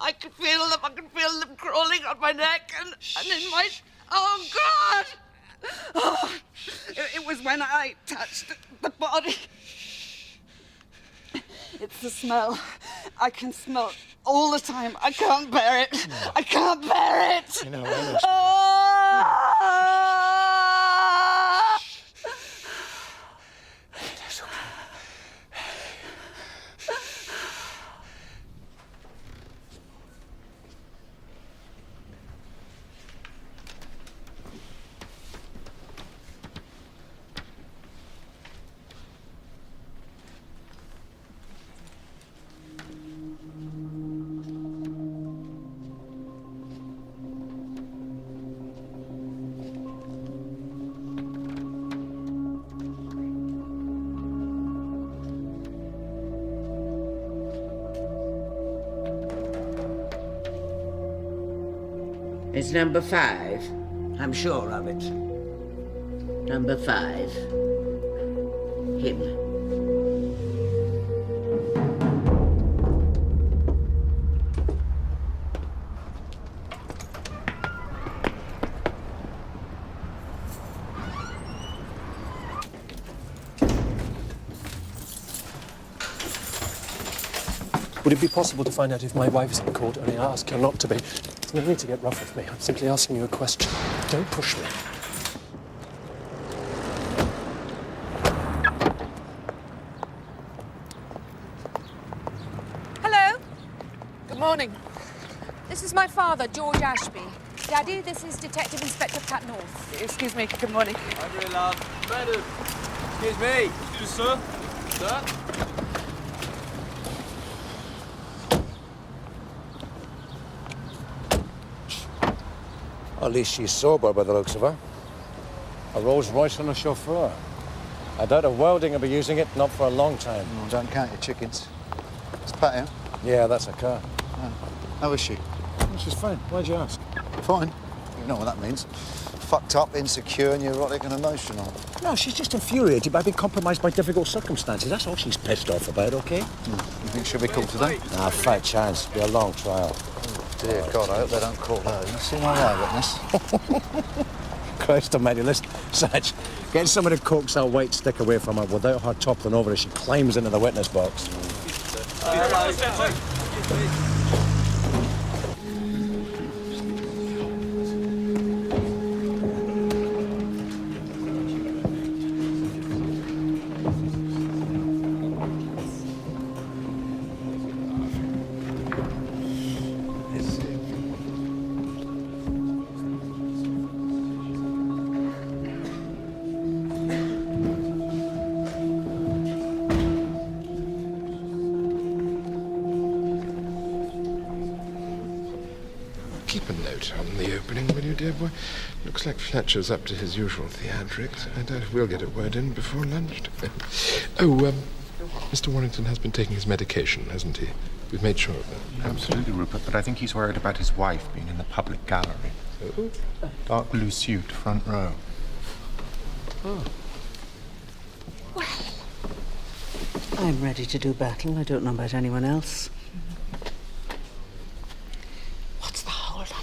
I can feel them crawling on my neck and in my Oh, God! Oh, it was when I touched the body. It's the smell. I can smell all the time. I can't bear it. I can't bear it. You know, I know. It's number 5. I'm sure of it. Number 5. Him. Would it be possible to find out if my wife's in court? Only I ask her not to be. There's no need to get rough with me. I'm simply asking you a question. Don't push me. Hello? Good morning. This is my father, George Ashby. Daddy, this is Detective Inspector Pat North. Excuse me, good morning. Hi, very loud. Madam, excuse me. Excuse, sir. Sir? At least she's sober by the looks of her. A Rolls Royce and a chauffeur. I doubt if Wilding will be using it, not for a long time. Oh, don't count your chickens. It's Pat here. Yeah, that's a car. How is she? She's fine. Why'd you ask? Fine. You know what that means. Fucked up, insecure, neurotic and emotional. No, she's just infuriated by being compromised by difficult circumstances. That's all she's pissed off about, OK? You think she'll be called today? Nah, fat chance. Be a long trial. Dear God, I hope they don't call her. You see my eyewitness? Christ almighty, listen, Satch, get someone to coax that white stick away from her without her toppling over as she climbs into the witness box. Keep a note on the opening, will you, dear boy? Looks like Fletcher's up to his usual theatrics. I doubt if we'll get a word in before lunch. Mr. Warrington has been taking his medication, hasn't he? We've made sure of that. Absolutely, Rupert, but I think he's worried about his wife being in the public gallery. Oh? Dark blue suit, front row. Oh. I'm ready to do battle. I don't know about anyone else. What's the hold on?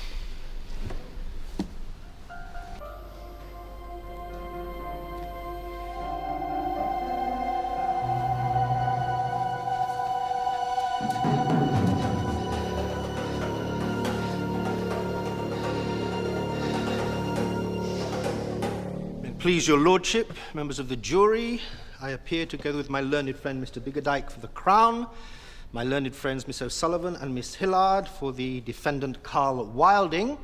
Please your lordship, members of the jury, I appear together with my learned friend Mr. Biggerdike for the Crown, my learned friends Miss O'Sullivan and Miss Hillard for the defendant Karl Wilding,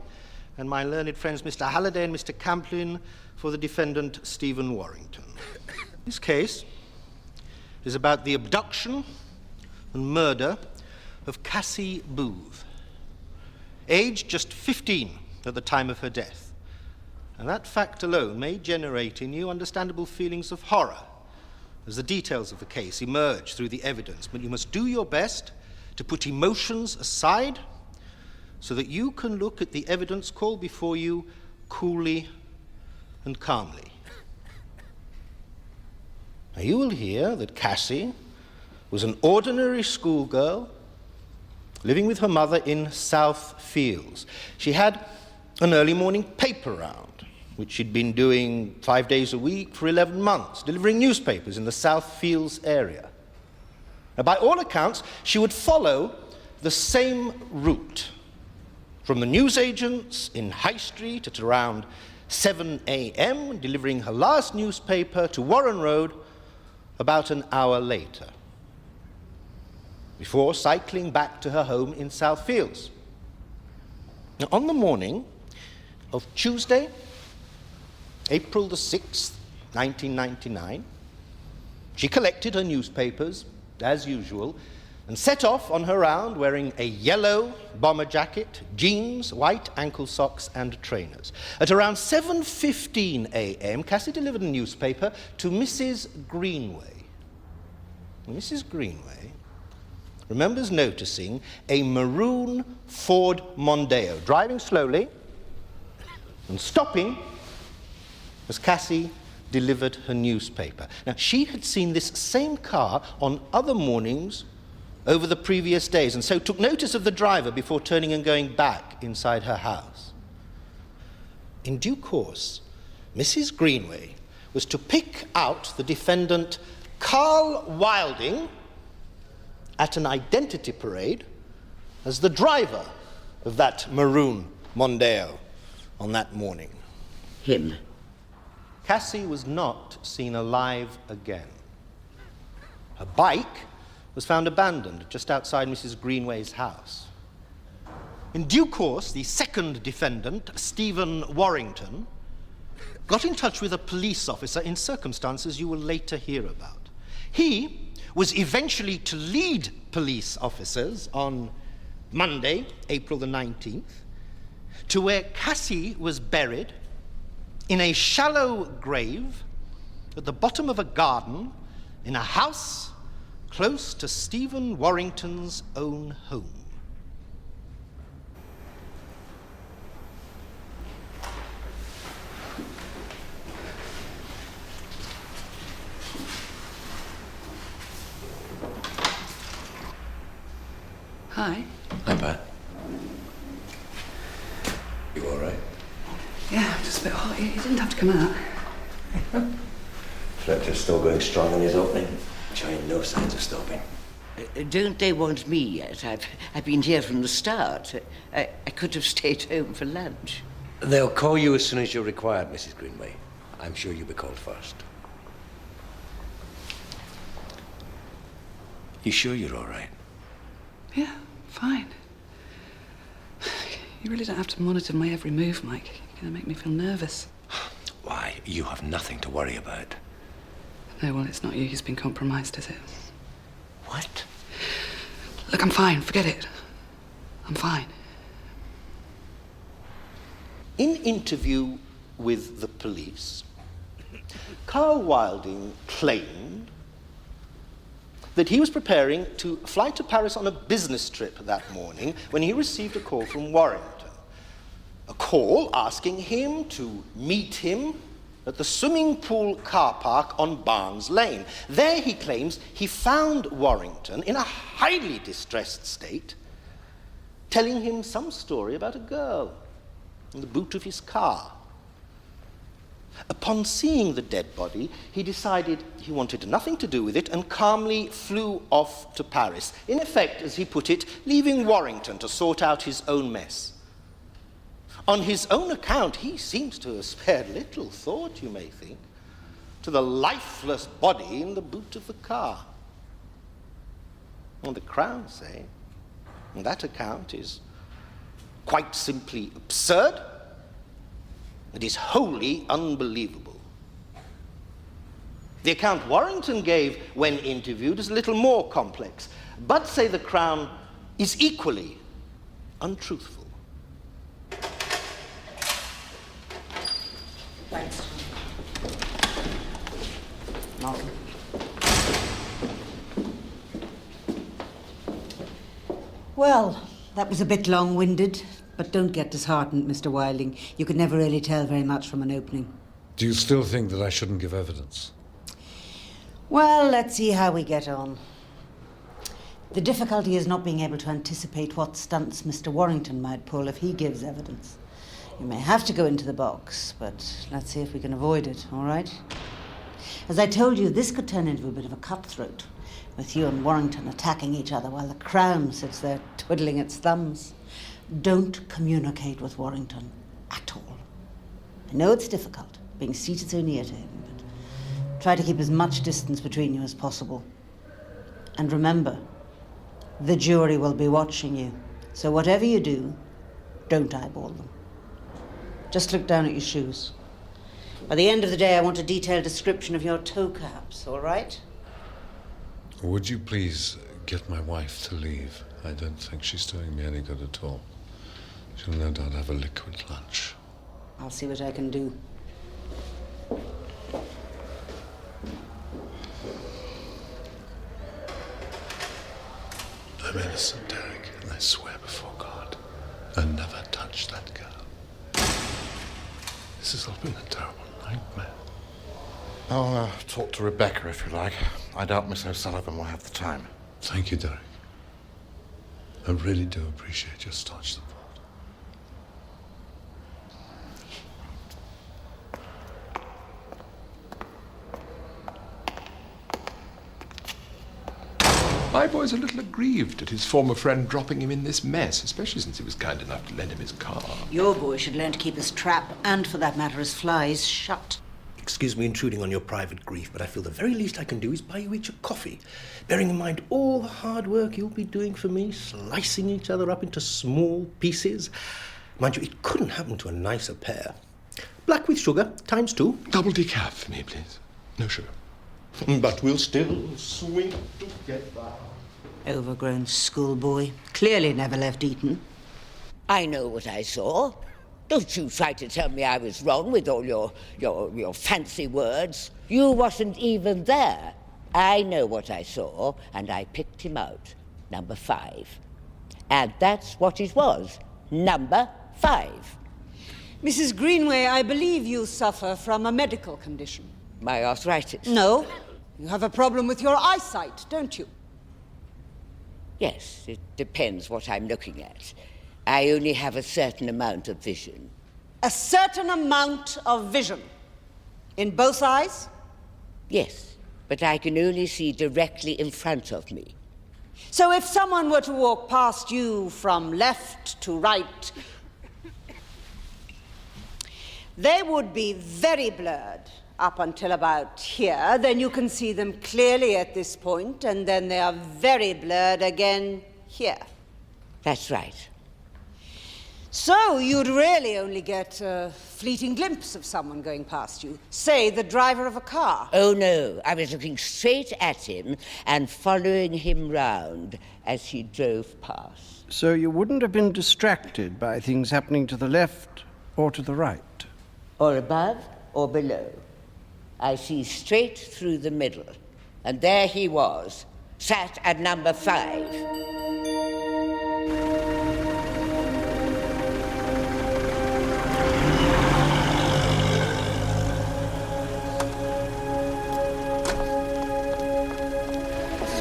and my learned friends Mr. Halliday and Mr. Camplin for the defendant Stephen Warrington. This case is about the abduction and murder of Cassie Booth, aged just 15 at the time of her death. And that fact alone may generate in you understandable feelings of horror as the details of the case emerge through the evidence. But you must do your best to put emotions aside so that you can look at the evidence called before you coolly and calmly. Now, you will hear that Cassie was an ordinary schoolgirl living with her mother in South Fields. She had an early morning paper round, which she'd been doing 5 days a week for 11 months, delivering newspapers in the South Fields area. Now, by all accounts, she would follow the same route from the newsagents in High Street at around 7 a.m., delivering her last newspaper to Warren Road about an hour later, before cycling back to her home in South Fields. Now, on the morning of Tuesday, April the 6th, 1999, she collected her newspapers, as usual, and set off on her round wearing a yellow bomber jacket, jeans, white ankle socks, and trainers. At around 7:15 a.m., Cassie delivered a newspaper to Mrs. Greenway. Mrs. Greenway remembers noticing a maroon Ford Mondeo driving slowly and stopping as Cassie delivered her newspaper. Now, she had seen this same car on other mornings over the previous days, and so took notice of the driver before turning and going back inside her house. In due course, Mrs. Greenway was to pick out the defendant Karl Wilding at an identity parade as the driver of that maroon Mondeo on that morning. Him. Cassie was not seen alive again. Her bike was found abandoned just outside Mrs. Greenway's house. In due course, the second defendant, Stephen Warrington, got in touch with a police officer in circumstances you will later hear about. He was eventually to lead police officers on Monday, April the 19th, to where Cassie was buried in a shallow grave at the bottom of a garden in a house close to Stephen Warrington's own home. Hi. Hi, Pat. You all right? Yeah, just a bit hot. You didn't have to come out. Fletcher's still going strong on his opening, showing no signs of stopping. Don't they want me yet? I've been here from the start. I could have stayed home for lunch. They'll call you as soon as you're required, Mrs. Greenway. I'm sure you'll be called first. You sure you're all right? Yeah, fine. You really don't have to monitor my every move, Mike. You're going to make me feel nervous. Why, you have nothing to worry about. No, well, it's not you who's been compromised, is it? What? Look, I'm fine. Forget it. I'm fine. In interview with the police, Karl Wilding claimed that he was preparing to fly to Paris on a business trip that morning when he received a call from Warrington. A call asking him to meet him at the swimming pool car park on Barnes Lane. There, he claims, he found Warrington in a highly distressed state, telling him some story about a girl in the boot of his car. Upon seeing the dead body, he decided he wanted nothing to do with it and calmly flew off to Paris. In effect, as he put it, leaving Warrington to sort out his own mess. On his own account, he seems to have spared little thought, you may think, to the lifeless body in the boot of the car. And the Crown say that account is quite simply absurd. It is wholly unbelievable. The account Warrington gave when interviewed is a little more complex, but, say the Crown, is equally untruthful. Thanks. Martin. Well, that was a bit long-winded, but don't get disheartened, Mr. Wilding. You could never really tell very much from an opening. Do you still think that I shouldn't give evidence? Well, let's see how we get on. The difficulty is not being able to anticipate what stunts Mr. Warrington might pull if he gives evidence. You may have to go into the box, but let's see if we can avoid it, all right? As I told you, this could turn into a bit of a cutthroat, with you and Warrington attacking each other while the Crown sits there twiddling its thumbs. Don't communicate with Warrington at all. I know it's difficult, being seated so near to him, but try to keep as much distance between you as possible. And remember, the jury will be watching you, so whatever you do, don't eyeball them. Just look down at your shoes. By the end of the day, I want a detailed description of your toe caps, all right? Would you please get my wife to leave? I don't think she's doing me any good at all. She'll no doubt have a liquid lunch. I'll see what I can do. I'm innocent, Derek, and I swear before God, I never touched that girl. This has all been a terrible nightmare. I'll talk to Rebecca if you like. I doubt Miss O'Sullivan will have the time. Thank you, Derek. I really do appreciate your staunch support. My boy's a little aggrieved at his former friend dropping him in this mess, especially since he was kind enough to lend him his car. Your boy should learn to keep his trap, and for that matter, his flies, shut. Excuse me intruding on your private grief, but I feel the very least I can do is buy you each a coffee, bearing in mind all the hard work you'll be doing for me, slicing each other up into small pieces. Mind you, it couldn't happen to a nicer pair. Black with sugar, ×2. Double decaf for me, please. No sugar. But we'll still swing together. Overgrown schoolboy. Clearly never left Eton. I know what I saw. Don't you try to tell me I was wrong with all your fancy words. You wasn't even there. I know what I saw, and I picked him out. Number 5. And that's what it was. Number 5. Mrs. Greenway, I believe you suffer from a medical condition. My arthritis. No. You have a problem with your eyesight, don't you? Yes, it depends what I'm looking at. I only have a certain amount of vision. A certain amount of vision? In both eyes? Yes, but I can only see directly in front of me. So if someone were to walk past you from left to right, they would be very blurred up until about here. Then you can see them clearly at this point, and then they are very blurred again here. That's right. So you'd really only get a fleeting glimpse of someone going past you. Say, the driver of a car. Oh, no. I was looking straight at him and following him round as he drove past. So you wouldn't have been distracted by things happening to the left or to the right? Or above or below. I see straight through the middle. And there he was, sat at number 5.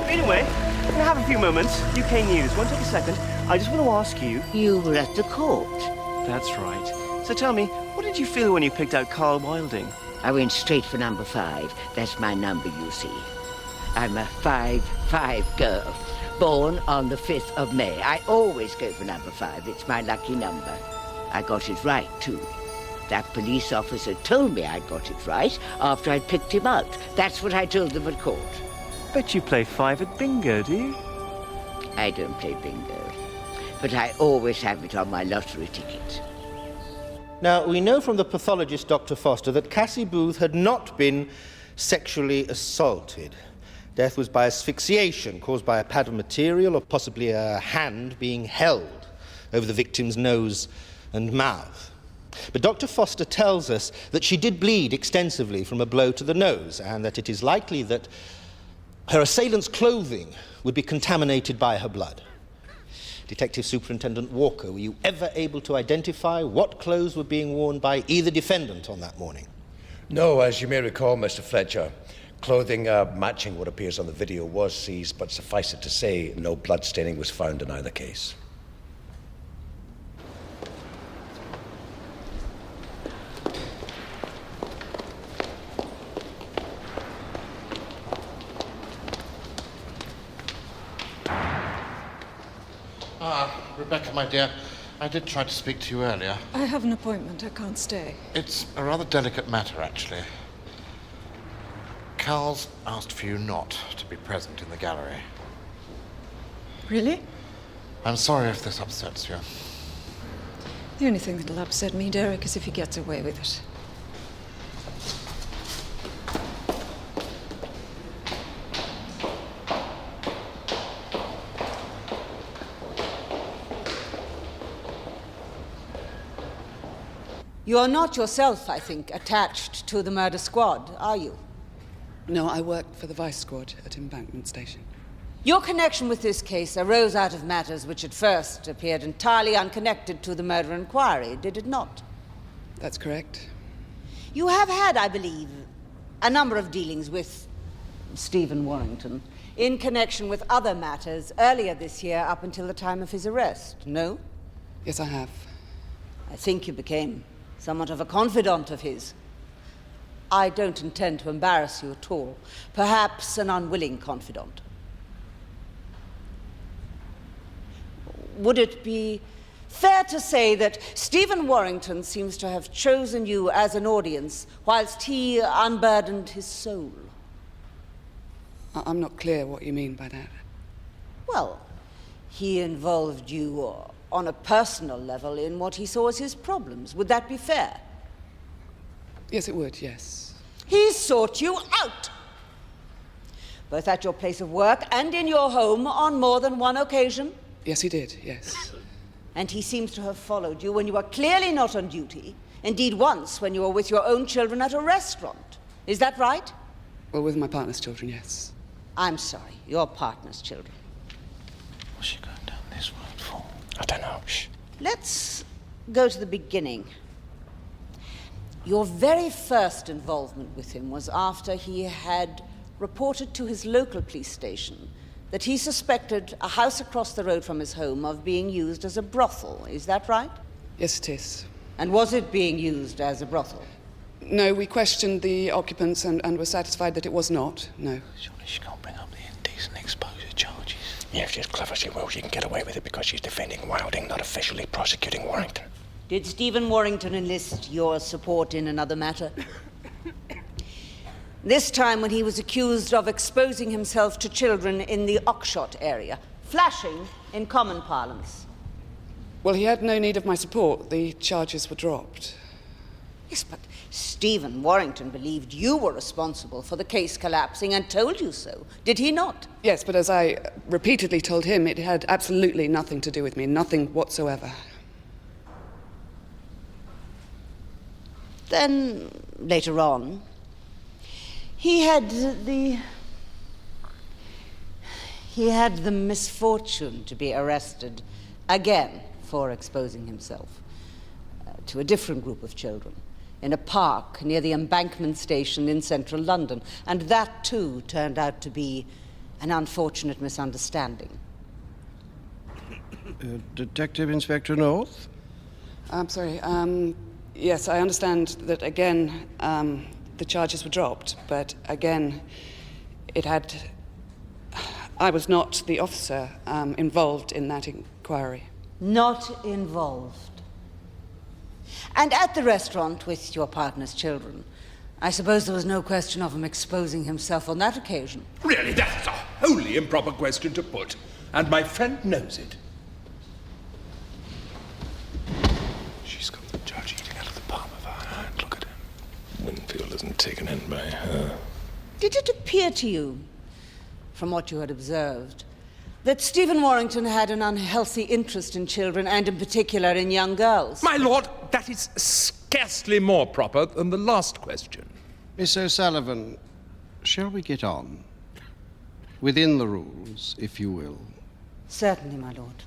Anyway, can I have a few moments? UK News. Won't take a second. I just want to ask you... You were at the court. That's right. So tell me, what did you feel when you picked out Karl Wilding? I went straight for number 5. That's my number, you see. I'm a 5-5 girl, born on the 5th of May. I always go for number 5. It's my lucky number. I got it right, too. That police officer told me I got it right after I picked him out. That's what I told them at court. Bet you play 5 at bingo, do you? I don't play bingo, but I always have it on my lottery ticket. Now, we know from the pathologist, Dr. Foster, that Cassie Booth had not been sexually assaulted. Death was by asphyxiation, caused by a pad of material or possibly a hand being held over the victim's nose and mouth. But Dr. Foster tells us that she did bleed extensively from a blow to the nose, and that it is likely that her assailant's clothing would be contaminated by her blood. Detective Superintendent Walker, were you ever able to identify what clothes were being worn by either defendant on that morning? No, as you may recall, Mr. Fletcher, clothing matching what appears on the video was seized, but suffice it to say, no bloodstaining was found in either case. Rebecca, my dear, I did try to speak to you earlier. I have an appointment. I can't stay. It's a rather delicate matter, actually. Karl's asked for you not to be present in the gallery. Really? I'm sorry if this upsets you. The only thing that'll upset me, Derek, is if he gets away with it. You're not yourself, I think, attached to the murder squad, are you? No, I work for the Vice Squad at Embankment Station. Your connection with this case arose out of matters which at first appeared entirely unconnected to the murder inquiry, did it not? That's correct. You have had, I believe, a number of dealings with Stephen Warrington in connection with other matters earlier this year up until the time of his arrest, no? Yes, I have. I think you became somewhat of a confidant of his. I don't intend to embarrass you at all. Perhaps an unwilling confidant. Would it be fair to say that Stephen Warrington seems to have chosen you as an audience whilst he unburdened his soul? I'm not clear what you mean by that. Well, he involved you on a personal level in what he saw as his problems. Would that be fair? Yes, it would, yes. He sought you out, both at your place of work and in your home on more than one occasion? Yes, he did, yes. And he seems to have followed you when you were clearly not on duty, indeed once when you were with your own children at a restaurant. Is that right? Well, with my partner's children, yes. I'm sorry, your partner's children. What's she going down this road for? I don't know. Shh. Let's go to the beginning. Your very first involvement with him was after he had reported to his local police station that he suspected a house across the road from his home of being used as a brothel. Is that right? Yes, it is. And was it being used as a brothel? No, we questioned the occupants and were satisfied that it was not, no. Surely she can't bring up the indecent exposure charges. Yeah, if she's clever, she will. She can get away with it because she's defending Wilding, not officially prosecuting Warrington. Did Stephen Warrington enlist your support in another matter? This time when he was accused of exposing himself to children in the Oxshott area, flashing in common parlance. Well, he had no need of my support. The charges were dropped. Yes, but Stephen Warrington believed you were responsible for the case collapsing and told you so, did he not? Yes, but as I repeatedly told him, it had absolutely nothing to do with me, nothing whatsoever. Then, later on, he had the misfortune to be arrested again for exposing himself to a different group of children in a park near the Embankment Station in central London. And that, too, turned out to be an unfortunate misunderstanding. Detective Inspector North? I'm sorry, yes, I understand that, again, the charges were dropped, but again, I was not the officer involved in that inquiry. Not involved. And at the restaurant with your partner's children, I suppose there was no question of him exposing himself on that occasion. Really, that's a wholly improper question to put, and my friend knows it. She's got the judge eating out of the palm of her hand. Look at him. Winfield isn't taken in by her. Did it appear to you, from what you had observed, that Stephen Warrington had an unhealthy interest in children, and in particular in young girls? My lord, that is scarcely more proper than the last question. Miss O'Sullivan, shall we get on? Within the rules, if you will. Certainly, my lord.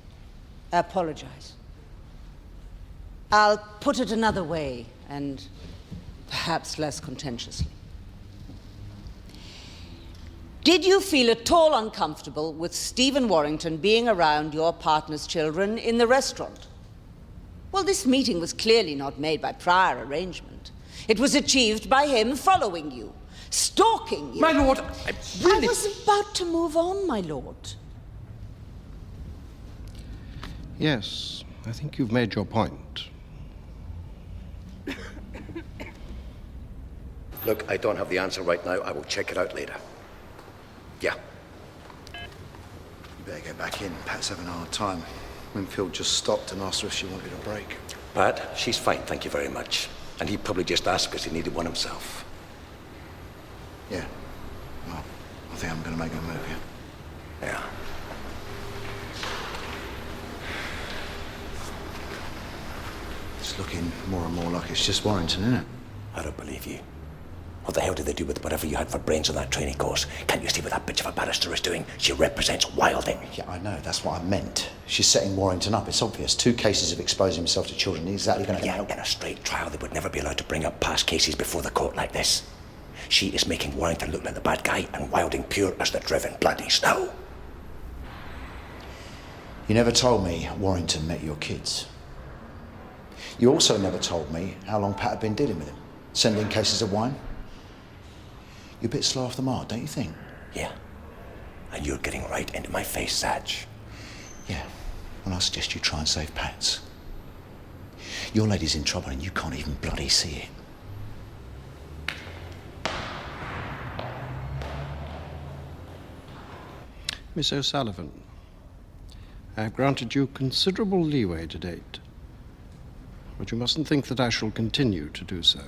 I apologize. I'll put it another way, and perhaps less contentiously. Did you feel at all uncomfortable with Stephen Warrington being around your partner's children in the restaurant? Well, this meeting was clearly not made by prior arrangement. It was achieved by him following you, stalking you. My lord, I was about to move on, my lord. Yes, I think you've made your point. Look, I don't have the answer right now. I will check it out later. Yeah. You better get back in. Pat's having a hard time. Winfield just stopped and asked her if she wanted a break. Pat, she's fine, thank you very much. And he probably just asked because he needed one himself. Yeah. Well, I think I'm going to make a move here. Yeah. It's looking more and more like it's just Warrington, isn't it? I don't believe you. What the hell did they do with whatever you had for brains on that training course? Can't you see what that bitch of a barrister is doing? She represents Wilding. Yeah, I know. That's what I meant. She's setting Warrington up. It's obvious. 2 cases of exposing himself to children. He's exactly going to... Yeah, in a straight trial, they would never be allowed to bring up past cases before the court like this. She is making Warrington look like the bad guy and Wilding pure as the driven bloody snow. You never told me Warrington met your kids. You also never told me how long Pat had been dealing with him. Sending cases of wine. You're a bit slow off the mark, don't you think? Yeah. And you're getting right into my face, Satch. Yeah. Well, I suggest you try and save Pat's. Your lady's in trouble and you can't even bloody see it. Miss O'Sullivan, I have granted you considerable leeway to date, but you mustn't think that I shall continue to do so.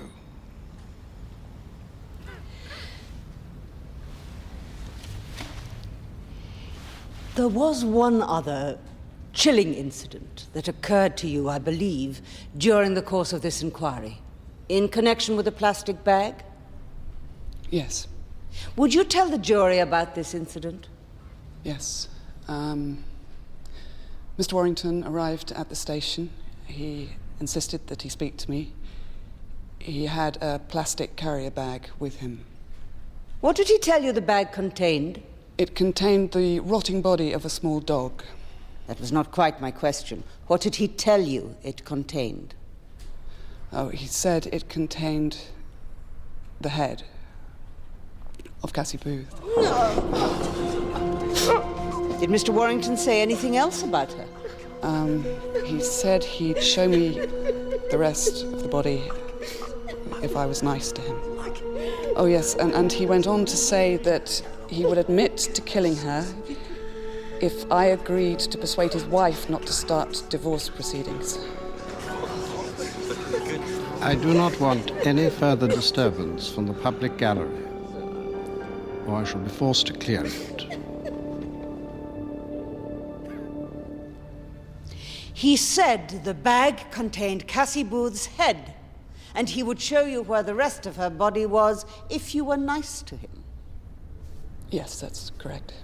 There was one other chilling incident that occurred to you, I believe, during the course of this inquiry, in connection with a plastic bag? Yes. Would you tell the jury about this incident? Yes. Mr. Warrington arrived at the station. He insisted that he speak to me. He had a plastic carrier bag with him. What did he tell you the bag contained? It contained the rotting body of a small dog. That was not quite my question. What did he tell you it contained? Oh, he said it contained the head of Cassie Booth. Did Mr. Warrington say anything else about her? He said he'd show me the rest of the body if I was nice to him. Oh, yes, and he went on to say that he would admit to killing her if I agreed to persuade his wife not to start divorce proceedings. I do not want any further disturbance from the public gallery, or I shall be forced to clear it. He said the bag contained Cassie Booth's head, and he would show you where the rest of her body was if you were nice to him. Yes, that's correct.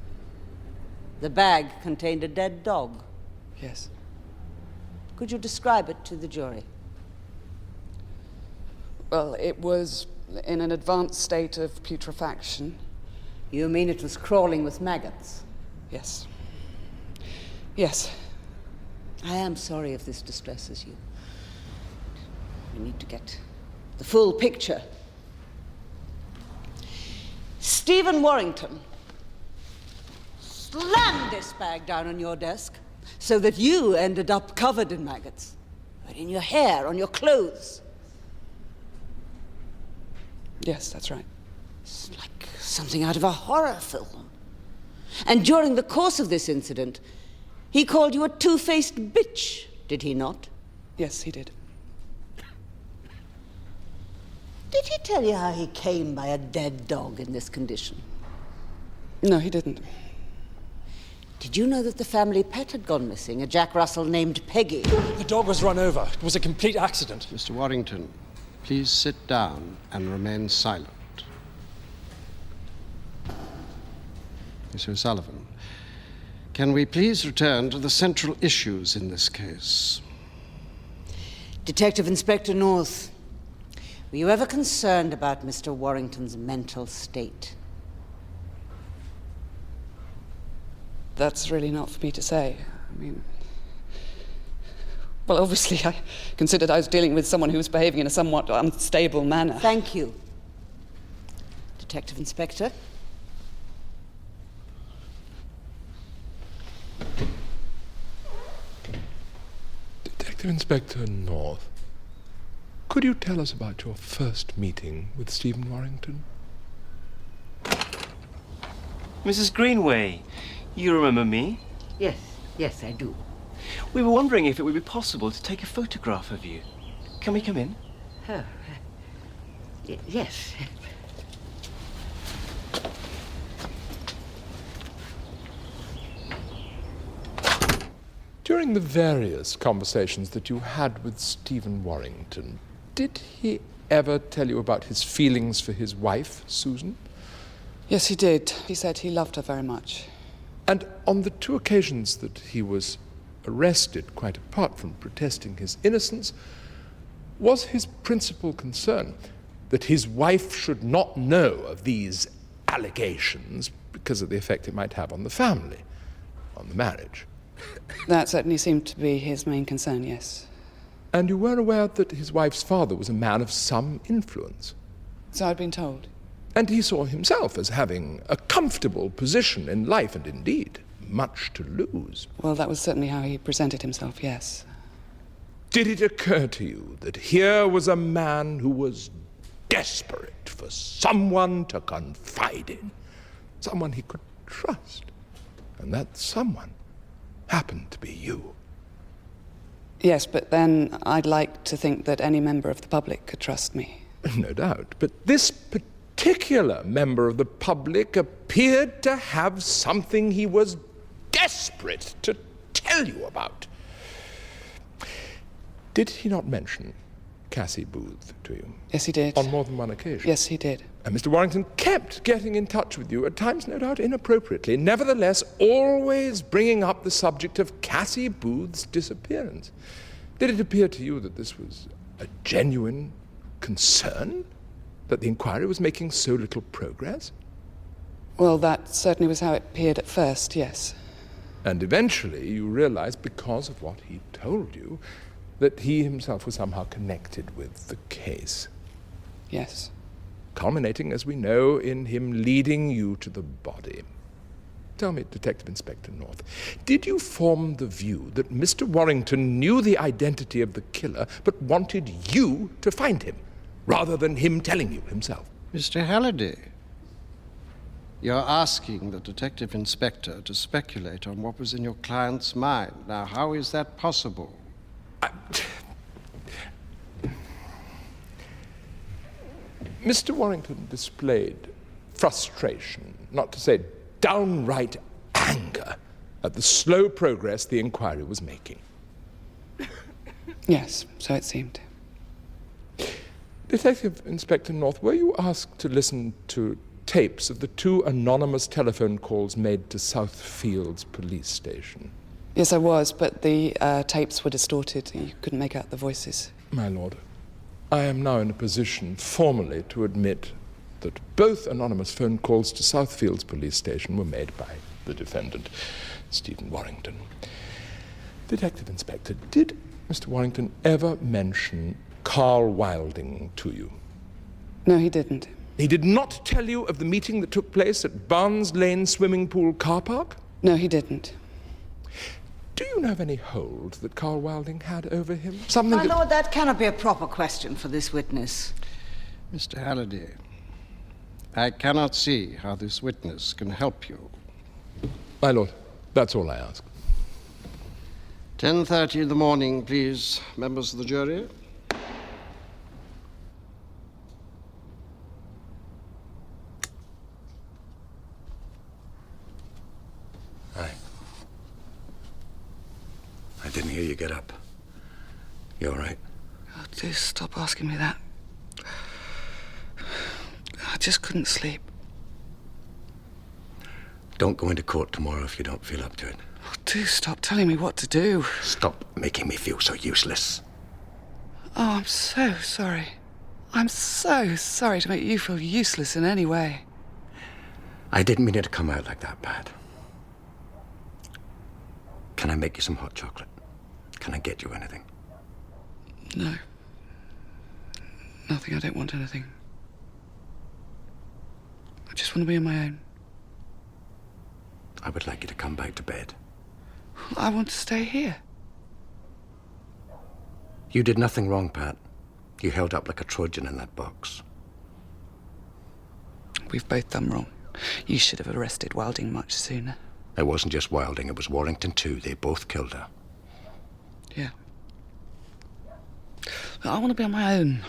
The bag contained a dead dog. Yes. Could you describe it to the jury? Well, it was in an advanced state of putrefaction. You mean it was crawling with maggots? Yes. Yes. I am sorry if this distresses you. We need to get the full picture. Stephen Warrington, slammed this bag down on your desk so that you ended up covered in maggots. But in your hair, on your clothes. Yes, that's right. It's like something out of a horror film. And during the course of this incident, he called you a two-faced bitch, did he not? Yes, he did. Did he tell you how he came by a dead dog in this condition? No, he didn't. Did you know that the family pet had gone missing, a Jack Russell named Peggy? The dog was run over. It was a complete accident. Mr. Warrington, please sit down and remain silent. Miss O'Sullivan, can we please return to the central issues in this case? Detective Inspector North, were you ever concerned about Mr. Warrington's mental state? That's really not for me to say. I mean, well, obviously, I considered I was dealing with someone who was behaving in a somewhat unstable manner. Thank you. Detective Inspector? Detective Inspector North, could you tell us about your first meeting with Stephen Warrington? Mrs. Greenway, you remember me? Yes, yes, I do. We were wondering if it would be possible to take a photograph of you. Can we come in? Oh, yes. During the various conversations that you had with Stephen Warrington, did he ever tell you about his feelings for his wife, Susan? Yes, he did. He said he loved her very much. And on the 2 occasions that he was arrested, quite apart from protesting his innocence, was his principal concern that his wife should not know of these allegations because of the effect it might have on the family, on the marriage? That certainly seemed to be his main concern, yes. And you were aware that his wife's father was a man of some influence? So I'd been told. And he saw himself as having a comfortable position in life and indeed much to lose. Well, that was certainly how he presented himself, yes. Did it occur to you that here was a man who was desperate for someone to confide in, someone he could trust, and that someone happened to be you? Yes, but then I'd like to think that any member of the public could trust me. No doubt, but this particular member of the public appeared to have something he was desperate to tell you about. Did he not mention Cassie Booth to you? Yes, he did. On more than one occasion? Yes, he did. And Mr. Warrington kept getting in touch with you, at times no doubt inappropriately, nevertheless always bringing up the subject of Cassie Booth's disappearance. Did it appear to you that this was a genuine concern? That the inquiry was making so little progress? Well, that certainly was how it appeared at first, yes. And eventually you realized, because of what he told you, that he himself was somehow connected with the case. Yes. Culminating, as we know, in him leading you to the body. Tell me, Detective Inspector North, did you form the view that Mr. Warrington knew the identity of the killer but wanted you to find him, rather than him telling you himself? Mr. Halliday, you're asking the detective inspector to speculate on what was in your client's mind. Now, how is that possible? Mr. Warrington displayed frustration, not to say downright anger, at the slow progress the inquiry was making. Yes, so it seemed. Detective Inspector North, were you asked to listen to tapes of the 2 anonymous telephone calls made to Southfields police station? Yes, I was, but the tapes were distorted. You couldn't make out the voices. My lord, I am now in a position formally to admit that both anonymous phone calls to Southfields police station were made by the defendant, Stephen Warrington. Detective Inspector, did Mr. Warrington ever mention Karl Wilding to you? No, he didn't. He did not tell you of the meeting that took place at Barnes Lane swimming pool car park? No, he didn't. Do you know of any hold that Karl Wilding had over him? My lord, that cannot be a proper question for this witness. Mr. Halliday, I cannot see how this witness can help you. My lord, that's all I ask. 10:30 in the morning, please, members of the jury. I didn't hear you get up. You all right? Oh, do stop asking me that. I just couldn't sleep. Don't go into court tomorrow if you don't feel up to it. Oh, do stop telling me what to do. Stop making me feel so useless. Oh, I'm so sorry. I'm so sorry to make you feel useless in any way. I didn't mean it to come out like that bad. Can I make you some hot chocolate? Can I get you anything? No. Nothing. I don't want anything. I just want to be on my own. I would like you to come back to bed. I want to stay here. You did nothing wrong, Pat. You held up like a Trojan in that box. We've both done wrong. You should have arrested Wilding much sooner. It wasn't just Wilding, it was Warrington too. They both killed her. Yeah. I want to be on my own.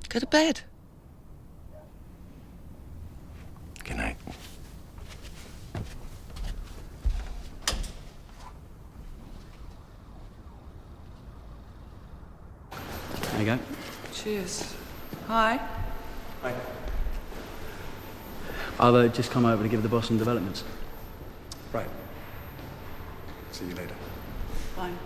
Go to bed. Good night. There you go. Cheers. Hi. Hi. I've just come over to give the boss some developments. Right. See you later. Fine.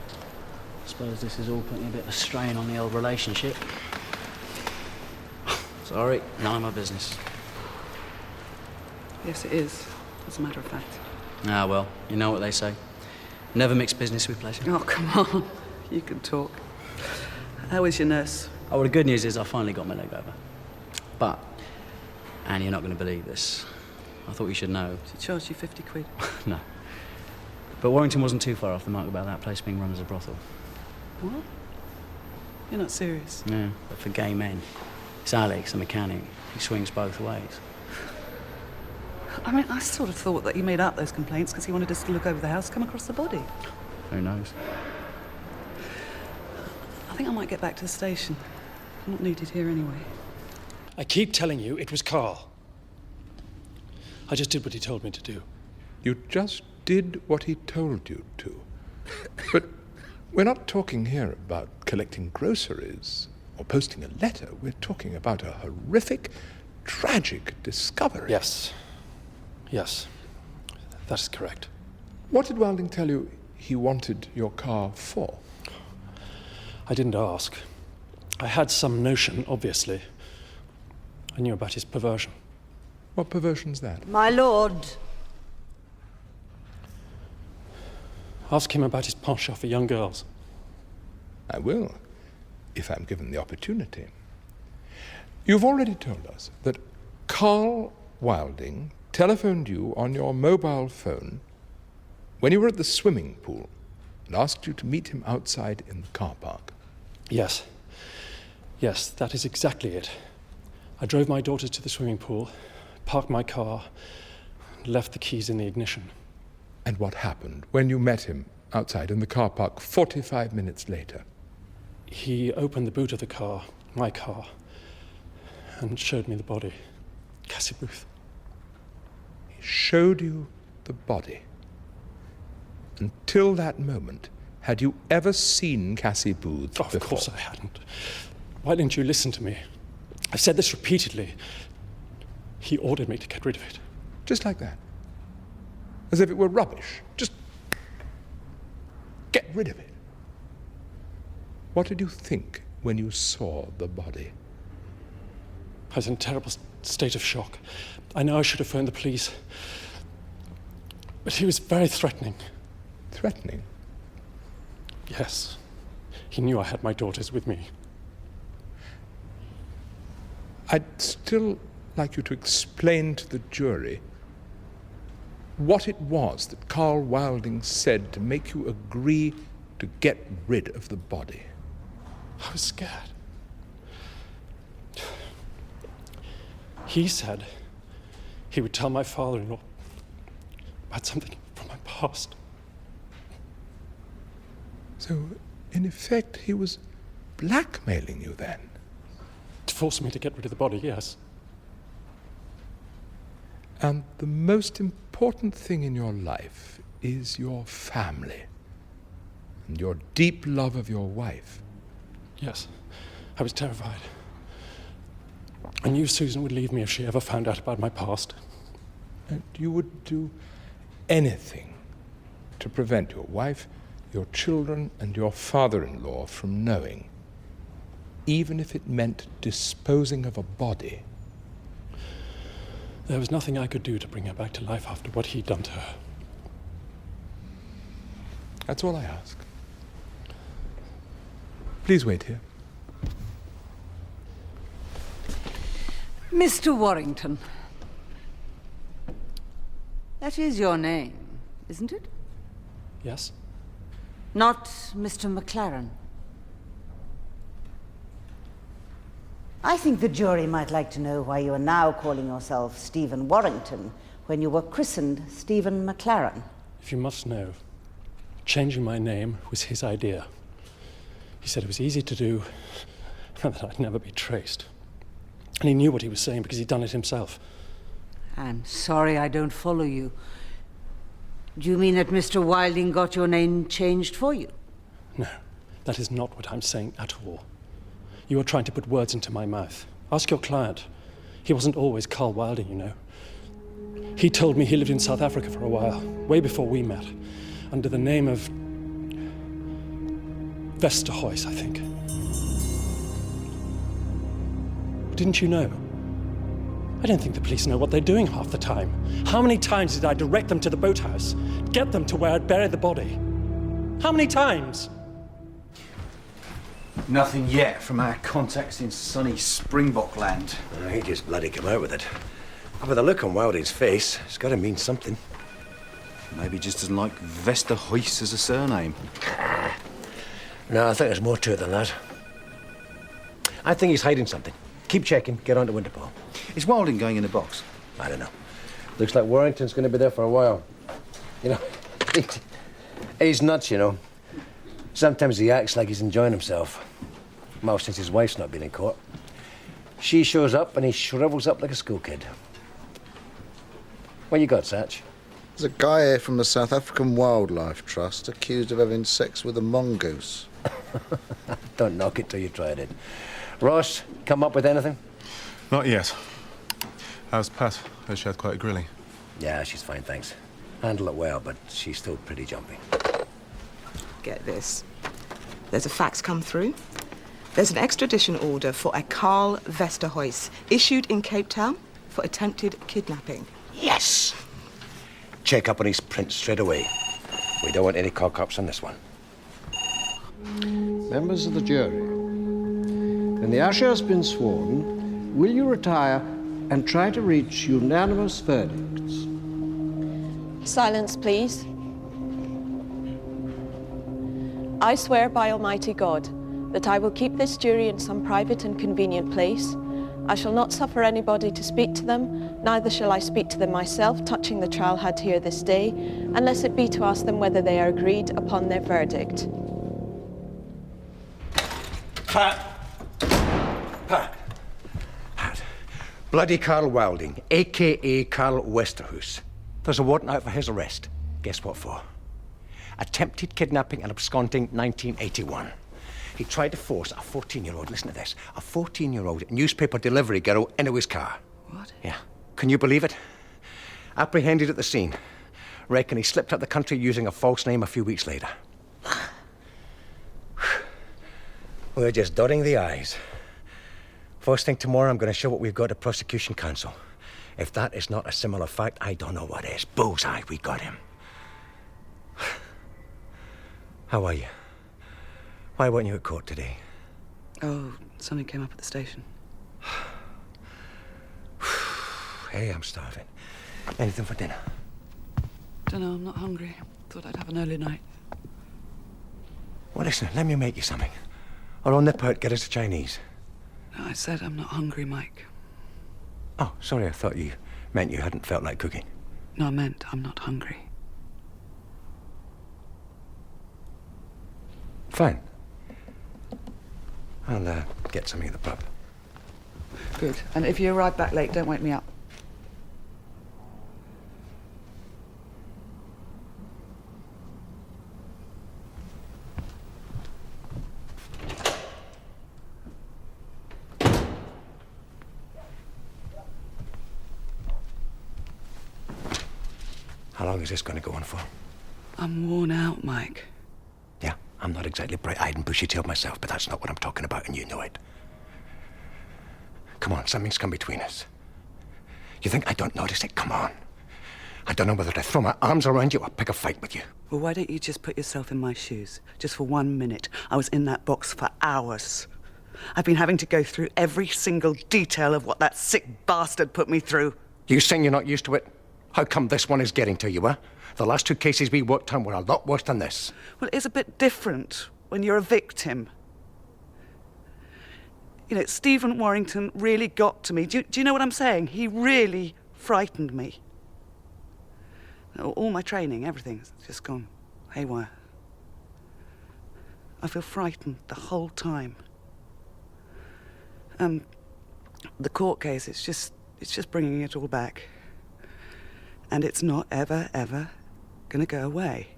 I suppose this is all putting a bit of a strain on the old relationship. Sorry, none of my business. Yes, it is, as a matter of fact. Ah, well, you know what they say. Never mix business with pleasure. Oh, come on. You can talk. How is your nurse? Oh, well, the good news is I finally got my leg over. But, Annie, you're not going to believe this. I thought you should know. She charged you 50 quid. No. But Warrington wasn't too far off the mark about that place being run as a brothel. What? You're not serious? Yeah, but for gay men. It's Alex, the mechanic. He swings both ways. I mean, I sort of thought that he made up those complaints because he wanted us to look over the house, come across the body. Who knows? I think I might get back to the station. I'm not needed here anyway. I keep telling you it was Karl. I just did what he told me to do. You just did what he told you to. But we're not talking here about collecting groceries or posting a letter. We're talking about a horrific, tragic discovery. Yes. Yes. That is correct. What did Wilding tell you he wanted your car for? I didn't ask. I had some notion, obviously. I knew about his perversion. What perversion's that? My lord. Ask him about his penchant for young girls. I will, if I'm given the opportunity. You've already told us that Karl Wilding telephoned you on your mobile phone when you were at the swimming pool and asked you to meet him outside in the car park. Yes. Yes, that is exactly it. I drove my daughter to the swimming pool, parked my car, and left the keys in the ignition. And what happened when you met him outside in the car park 45 minutes later? He opened the boot of the car, my car, and showed me the body. Cassie Booth. He showed you the body. Until that moment, had you ever seen Cassie Booth before? Of course I hadn't. Why didn't you listen to me? I've said this repeatedly. He ordered me to get rid of it. Just like that. As if it were rubbish. Just get rid of it. What did you think when you saw the body? I was in a terrible state of shock. I know I should have phoned the police. But he was very threatening. Threatening? Yes. He knew I had my daughters with me. I'd still like you to explain to the jury what it was that Karl Wilding said to make you agree to get rid of the body. I was scared. He said he would tell my father-in-law about something from my past. So, in effect, he was blackmailing you then? To force me to get rid of the body, yes. And the most important thing in your life is your family and your deep love of your wife. Yes, I was terrified. I knew Susan would leave me if she ever found out about my past. And you would do anything to prevent your wife, your children, and your father-in-law from knowing, even if it meant disposing of a body. There was nothing I could do to bring her back to life after what he'd done to her. That's all I ask. Please wait here. Mr. Warrington. That is your name, isn't it? Yes. Not Mr. McLaren. I think the jury might like to know why you are now calling yourself Stephen Warrington when you were christened Stephen McLaren. If you must know, changing my name was his idea. He said it was easy to do and that I'd never be traced. And he knew what he was saying because he'd done it himself. I'm sorry I don't follow you. Do you mean that Mr. Wilding got your name changed for you? No, that is not what I'm saying at all. You are trying to put words into my mouth. Ask your client. He wasn't always Karl Wilding, you know. He told me he lived in South Africa for a while, way before we met, under the name of Westerhuis, I think. Didn't you know? I don't think the police know what they're doing half the time. How many times did I direct them to the boathouse? Get them to where I'd bury the body? How many times? Nothing yet from our contacts in sunny Springbok land. He just bloody come out with it. With the look on Wilding's face, it's got to mean something. Maybe just doesn't like Westerhuis as a surname. No, I think there's more to it than that. I think he's hiding something. Keep checking. Get on to Winterpool. Is Wilding going in the box? I don't know. Looks like Warrington's going to be there for a while. You know, he's nuts, you know. Sometimes he acts like he's enjoying himself. Well, since his wife's not been in court. She shows up and he shrivels up like a school kid. What you got, Satch? There's a guy here from the South African Wildlife Trust accused of having sex with a mongoose. Don't knock it till you tried it. Ross, come up with anything? Not yet. How's Pat? Heard she had quite a grilling. Yeah, she's fine, thanks. Handle it well, but she's still pretty jumpy. Get this. There's a fax come through. There's an extradition order for a Karl Westerhuis, issued in Cape Town for attempted kidnapping. Yes! Check up on his print straight away. We don't want any cock-ups on this one. Members of the jury, when the usher has been sworn, will you retire and try to reach unanimous verdicts? Silence, please. I swear by Almighty God that I will keep this jury in some private and convenient place. I shall not suffer anybody to speak to them, neither shall I speak to them myself touching the trial had here this day, unless it be to ask them whether they are agreed upon their verdict. Pat! Bloody Karl Wilding, a.k.a. Karl Westerhuis. There's a warrant out for his arrest. Guess what for? Attempted kidnapping and absconding, 1981. He tried to force a 14-year-old, listen to this, a 14-year-old newspaper delivery girl into his car. What? Yeah. Can you believe it? Apprehended at the scene. Reckon he slipped out the country using a false name a few weeks later. We're just dotting the I's. First thing tomorrow, I'm going to show what we've got to prosecution counsel. If that is not a similar fact, I don't know what is. Bullseye, we got him. How are you? Why weren't you at court today? Oh, something came up at the station. Hey, I'm starving. Anything for dinner? Don't know, I'm not hungry. Thought I'd have an early night. Well, listen, let me make you something. Or I'll nip out, get us a Chinese. No, I said I'm not hungry, Mike. Oh, sorry, I thought you meant you hadn't felt like cooking. No, I meant I'm not hungry. Fine. I'll get something at the pub. Good. And if you arrive back late, don't wake me up. How long is this going to go on for? I'm worn out, Mike. Yeah, I'm not exactly bright-eyed and bushy-tailed myself, but that's not what I'm talking about, and you know it. Come on, something's come between us. You think I don't notice it? Come on. I don't know whether to throw my arms around you or pick a fight with you. Well, why don't you just put yourself in my shoes? Just for 1 minute. I was in that box for hours. I've been having to go through every single detail of what that sick bastard put me through. You saying you're not used to it? How come this one is getting to you, huh? The last 2 cases we worked on were a lot worse than this. Well, it's a bit different when you're a victim. You know, Stephen Warrington really got to me. Do you know what I'm saying? He really frightened me. All my training, everything's just gone haywire. I feel frightened the whole time. The court case, it's just bringing it all back. And it's not ever gonna go away.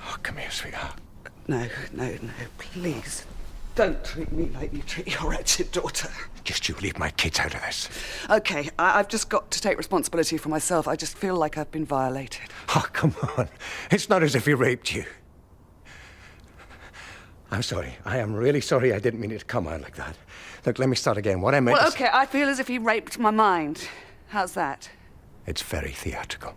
Oh, come here, sweetheart. No, please. Don't treat me like you treat your wretched daughter. Just you leave my kids out of this. Okay, I've just got to take responsibility for myself. I just feel like I've been violated. Oh, come on. It's not as if he raped you. I'm sorry. I am really sorry. I didn't mean it to come out like that. Look, let me start again. What I meant Well, okay, I feel as if he raped my mind. How's that? It's very theatrical.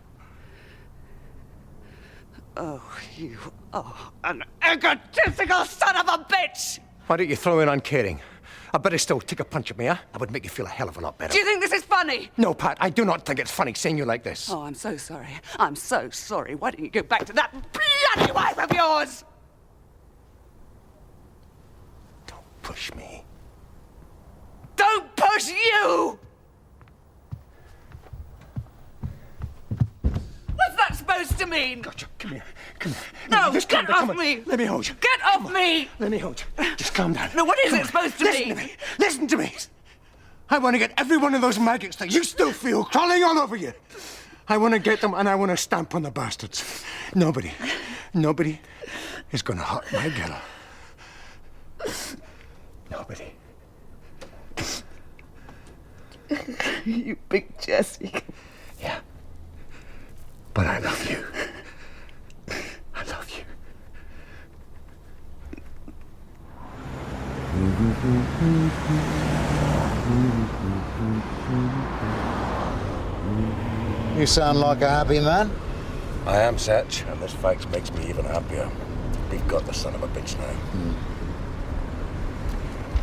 Oh, you are an egotistical son of a bitch! Why don't you throw in uncaring? I better still take a punch at me, huh? I would make you feel a hell of a lot better. Do you think this is funny? No, Pat, I do not think it's funny seeing you like this. Oh, I'm so sorry. I'm so sorry. Why don't you go back to that bloody wife of yours? Don't push me. Don't push you! What's that supposed to mean? Gotcha. Come here. Come here. No, just get calm down. off me! Let me hold you. Get off me! Let me hold you. Just calm down. No, what is it supposed to Listen mean? to me. Listen to me. I want to get every one of those maggots that you still feel crawling all over you. I want to get them and I want to stamp on the bastards. Nobody is going to hurt my girl. Nobody. You big Jesse. Yeah. But I love you. I love you. You sound like a happy man. I am, Satch, and this fact makes me even happier. We've got the son of a bitch now.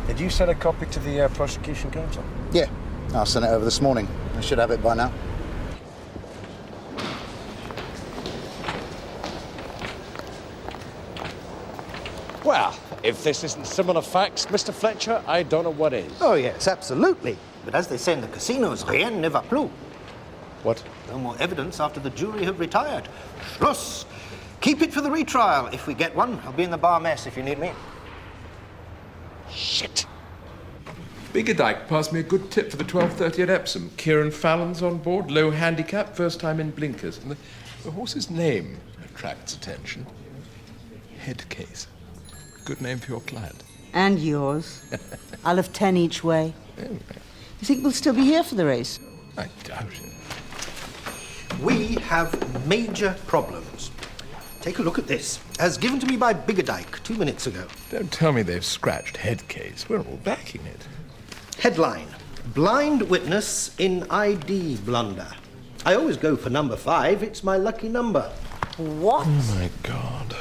Did you send a copy to the prosecution counsel? Yeah, I sent it over this morning. I should have it by now. Well, if this isn't similar facts, Mr. Fletcher, I don't know what is. Oh, yes, absolutely. But as they say in the casinos, rien ne va plus. What? No more evidence after the jury have retired. Schluss. Keep it for the retrial. If we get one, I'll be in the bar mess if you need me. Shit. Biggerdike passed me a good tip for the 12:30 at Epsom. Kieran Fallon's on board, low handicap, first time in blinkers. And the horse's name attracts attention. Headcase. Good name for your client. And yours. I'll have 10 each way. You think we'll still be here for the race? I doubt it. We have major problems. Take a look at this. As given to me by Biggerdike 2 minutes ago. Don't tell me they've scratched Headcase. We're all backing it. Headline: Blind witness in ID blunder. I always go for number 5. It's my lucky number. What? Oh, my God.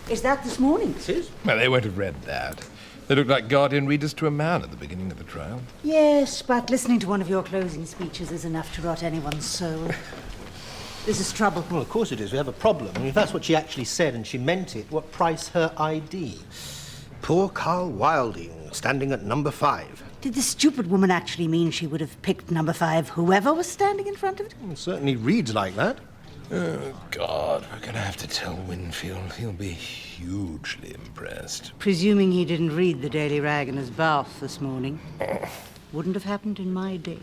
Is that this morning? It is. Well, they won't have read that. They look like Guardian readers to a man at the beginning of the trial. Yes, but listening to one of your closing speeches is enough to rot anyone's soul. This is trouble. Well, of course it is. We have a problem. I mean, if that's what she actually said and she meant it, what price her ID? Poor Karl Wilding, standing at number 5. Did the stupid woman actually mean she would have picked number 5, whoever was standing in front of it? It certainly reads like that. Oh, God, we're going to have to tell Winfield. He'll be hugely impressed. Presuming he didn't read the Daily Rag in his bath this morning. Wouldn't have happened in my day.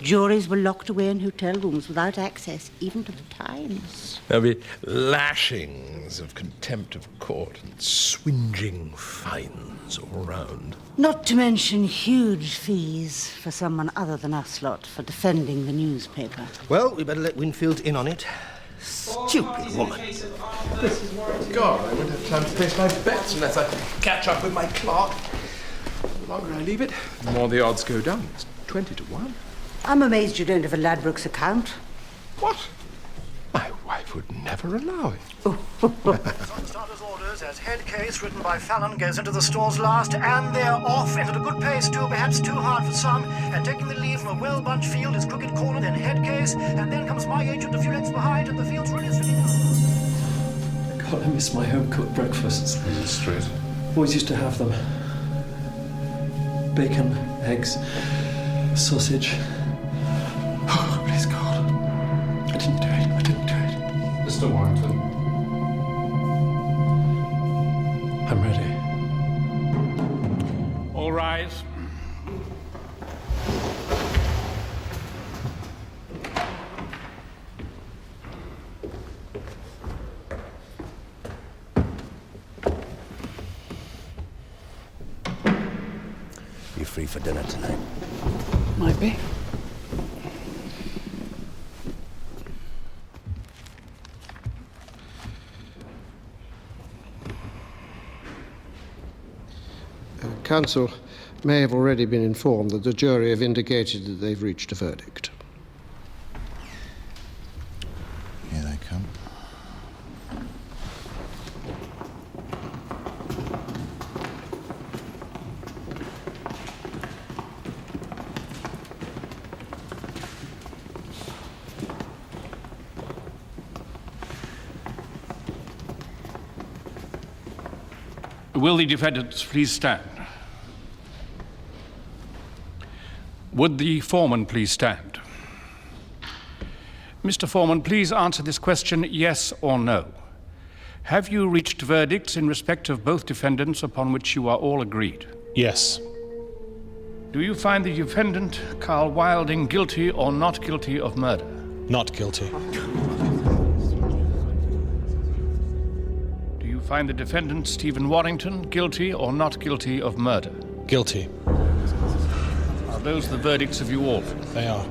Juries were locked away in hotel rooms without access, even to the Times. There'll be lashings of contempt of court and swinging fines all round. Not to mention huge fees for someone other than us lot for defending the newspaper. Well, we better let Winfield in on it. Stupid woman. God, I won't have time to place my bets unless I catch up with my clock. The longer I leave it, the more the odds go down. It's 20 to 1. I'm amazed you don't have a Ladbrokes account. What? My wife would never allow it. Starter's orders as head case written by Fallon goes into the stores last, and they're off, and at a good pace too, perhaps too hard for some, and taking the lead from a well-bunched field is crooked corner, then head case, and then comes my agent a few lengths behind, and the field's really swinging out. God, I miss my home-cooked breakfasts. Straight. Always used to have them. Bacon, eggs, sausage. Oh, please God. I didn't do it. I didn't do it. Mr. Warrington. I'm ready. All rise. You free for dinner tonight? Might be. Counsel may have already been informed that the jury have indicated that they've reached a verdict. Here they come. Will the defendants please stand? Would the foreman please stand? Mr. Foreman, please answer this question yes or no. Have you reached verdicts in respect of both defendants upon which you are all agreed? Yes. Do you find the defendant, Karl Wilding, guilty or not guilty of murder? Not guilty. Do you find the defendant, Stephen Warrington, guilty or not guilty of murder? Guilty. Are those the verdicts of you all? They are.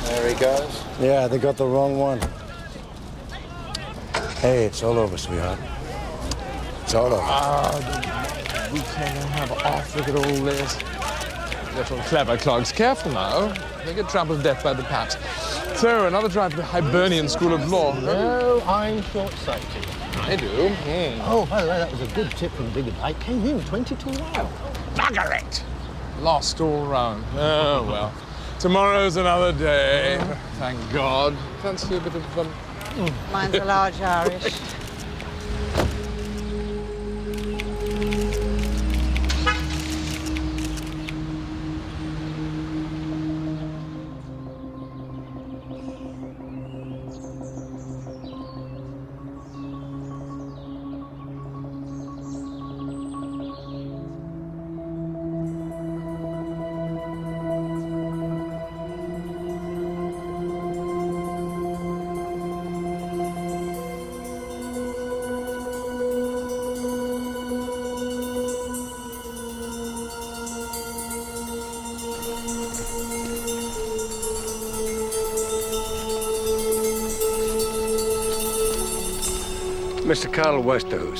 There he goes. Yeah, they got the wrong one. Hey, it's all over, sweetheart. It's all over. We can have off. Look at all this. Little clever clogs. Careful now. They get trampled to death by the paps. So, another drive to the Hibernian School of Law. No, I'm short-sighted. I do. Oh, by the way, that was a good tip from Big Dyke. Came in 22 wild. Bugger it! Lost all round. Oh, well. Tomorrow's another day. Thank God. Fancy a bit of Mine's a large Irish. Mr. Karl Wilding,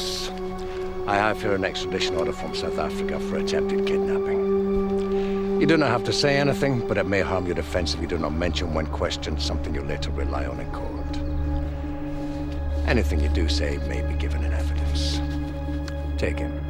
I have here an extradition order from South Africa for attempted kidnapping. You do not have to say anything, but it may harm your defense if you do not mention when questioned something you later rely on in court. Anything you do say may be given in evidence. Take him.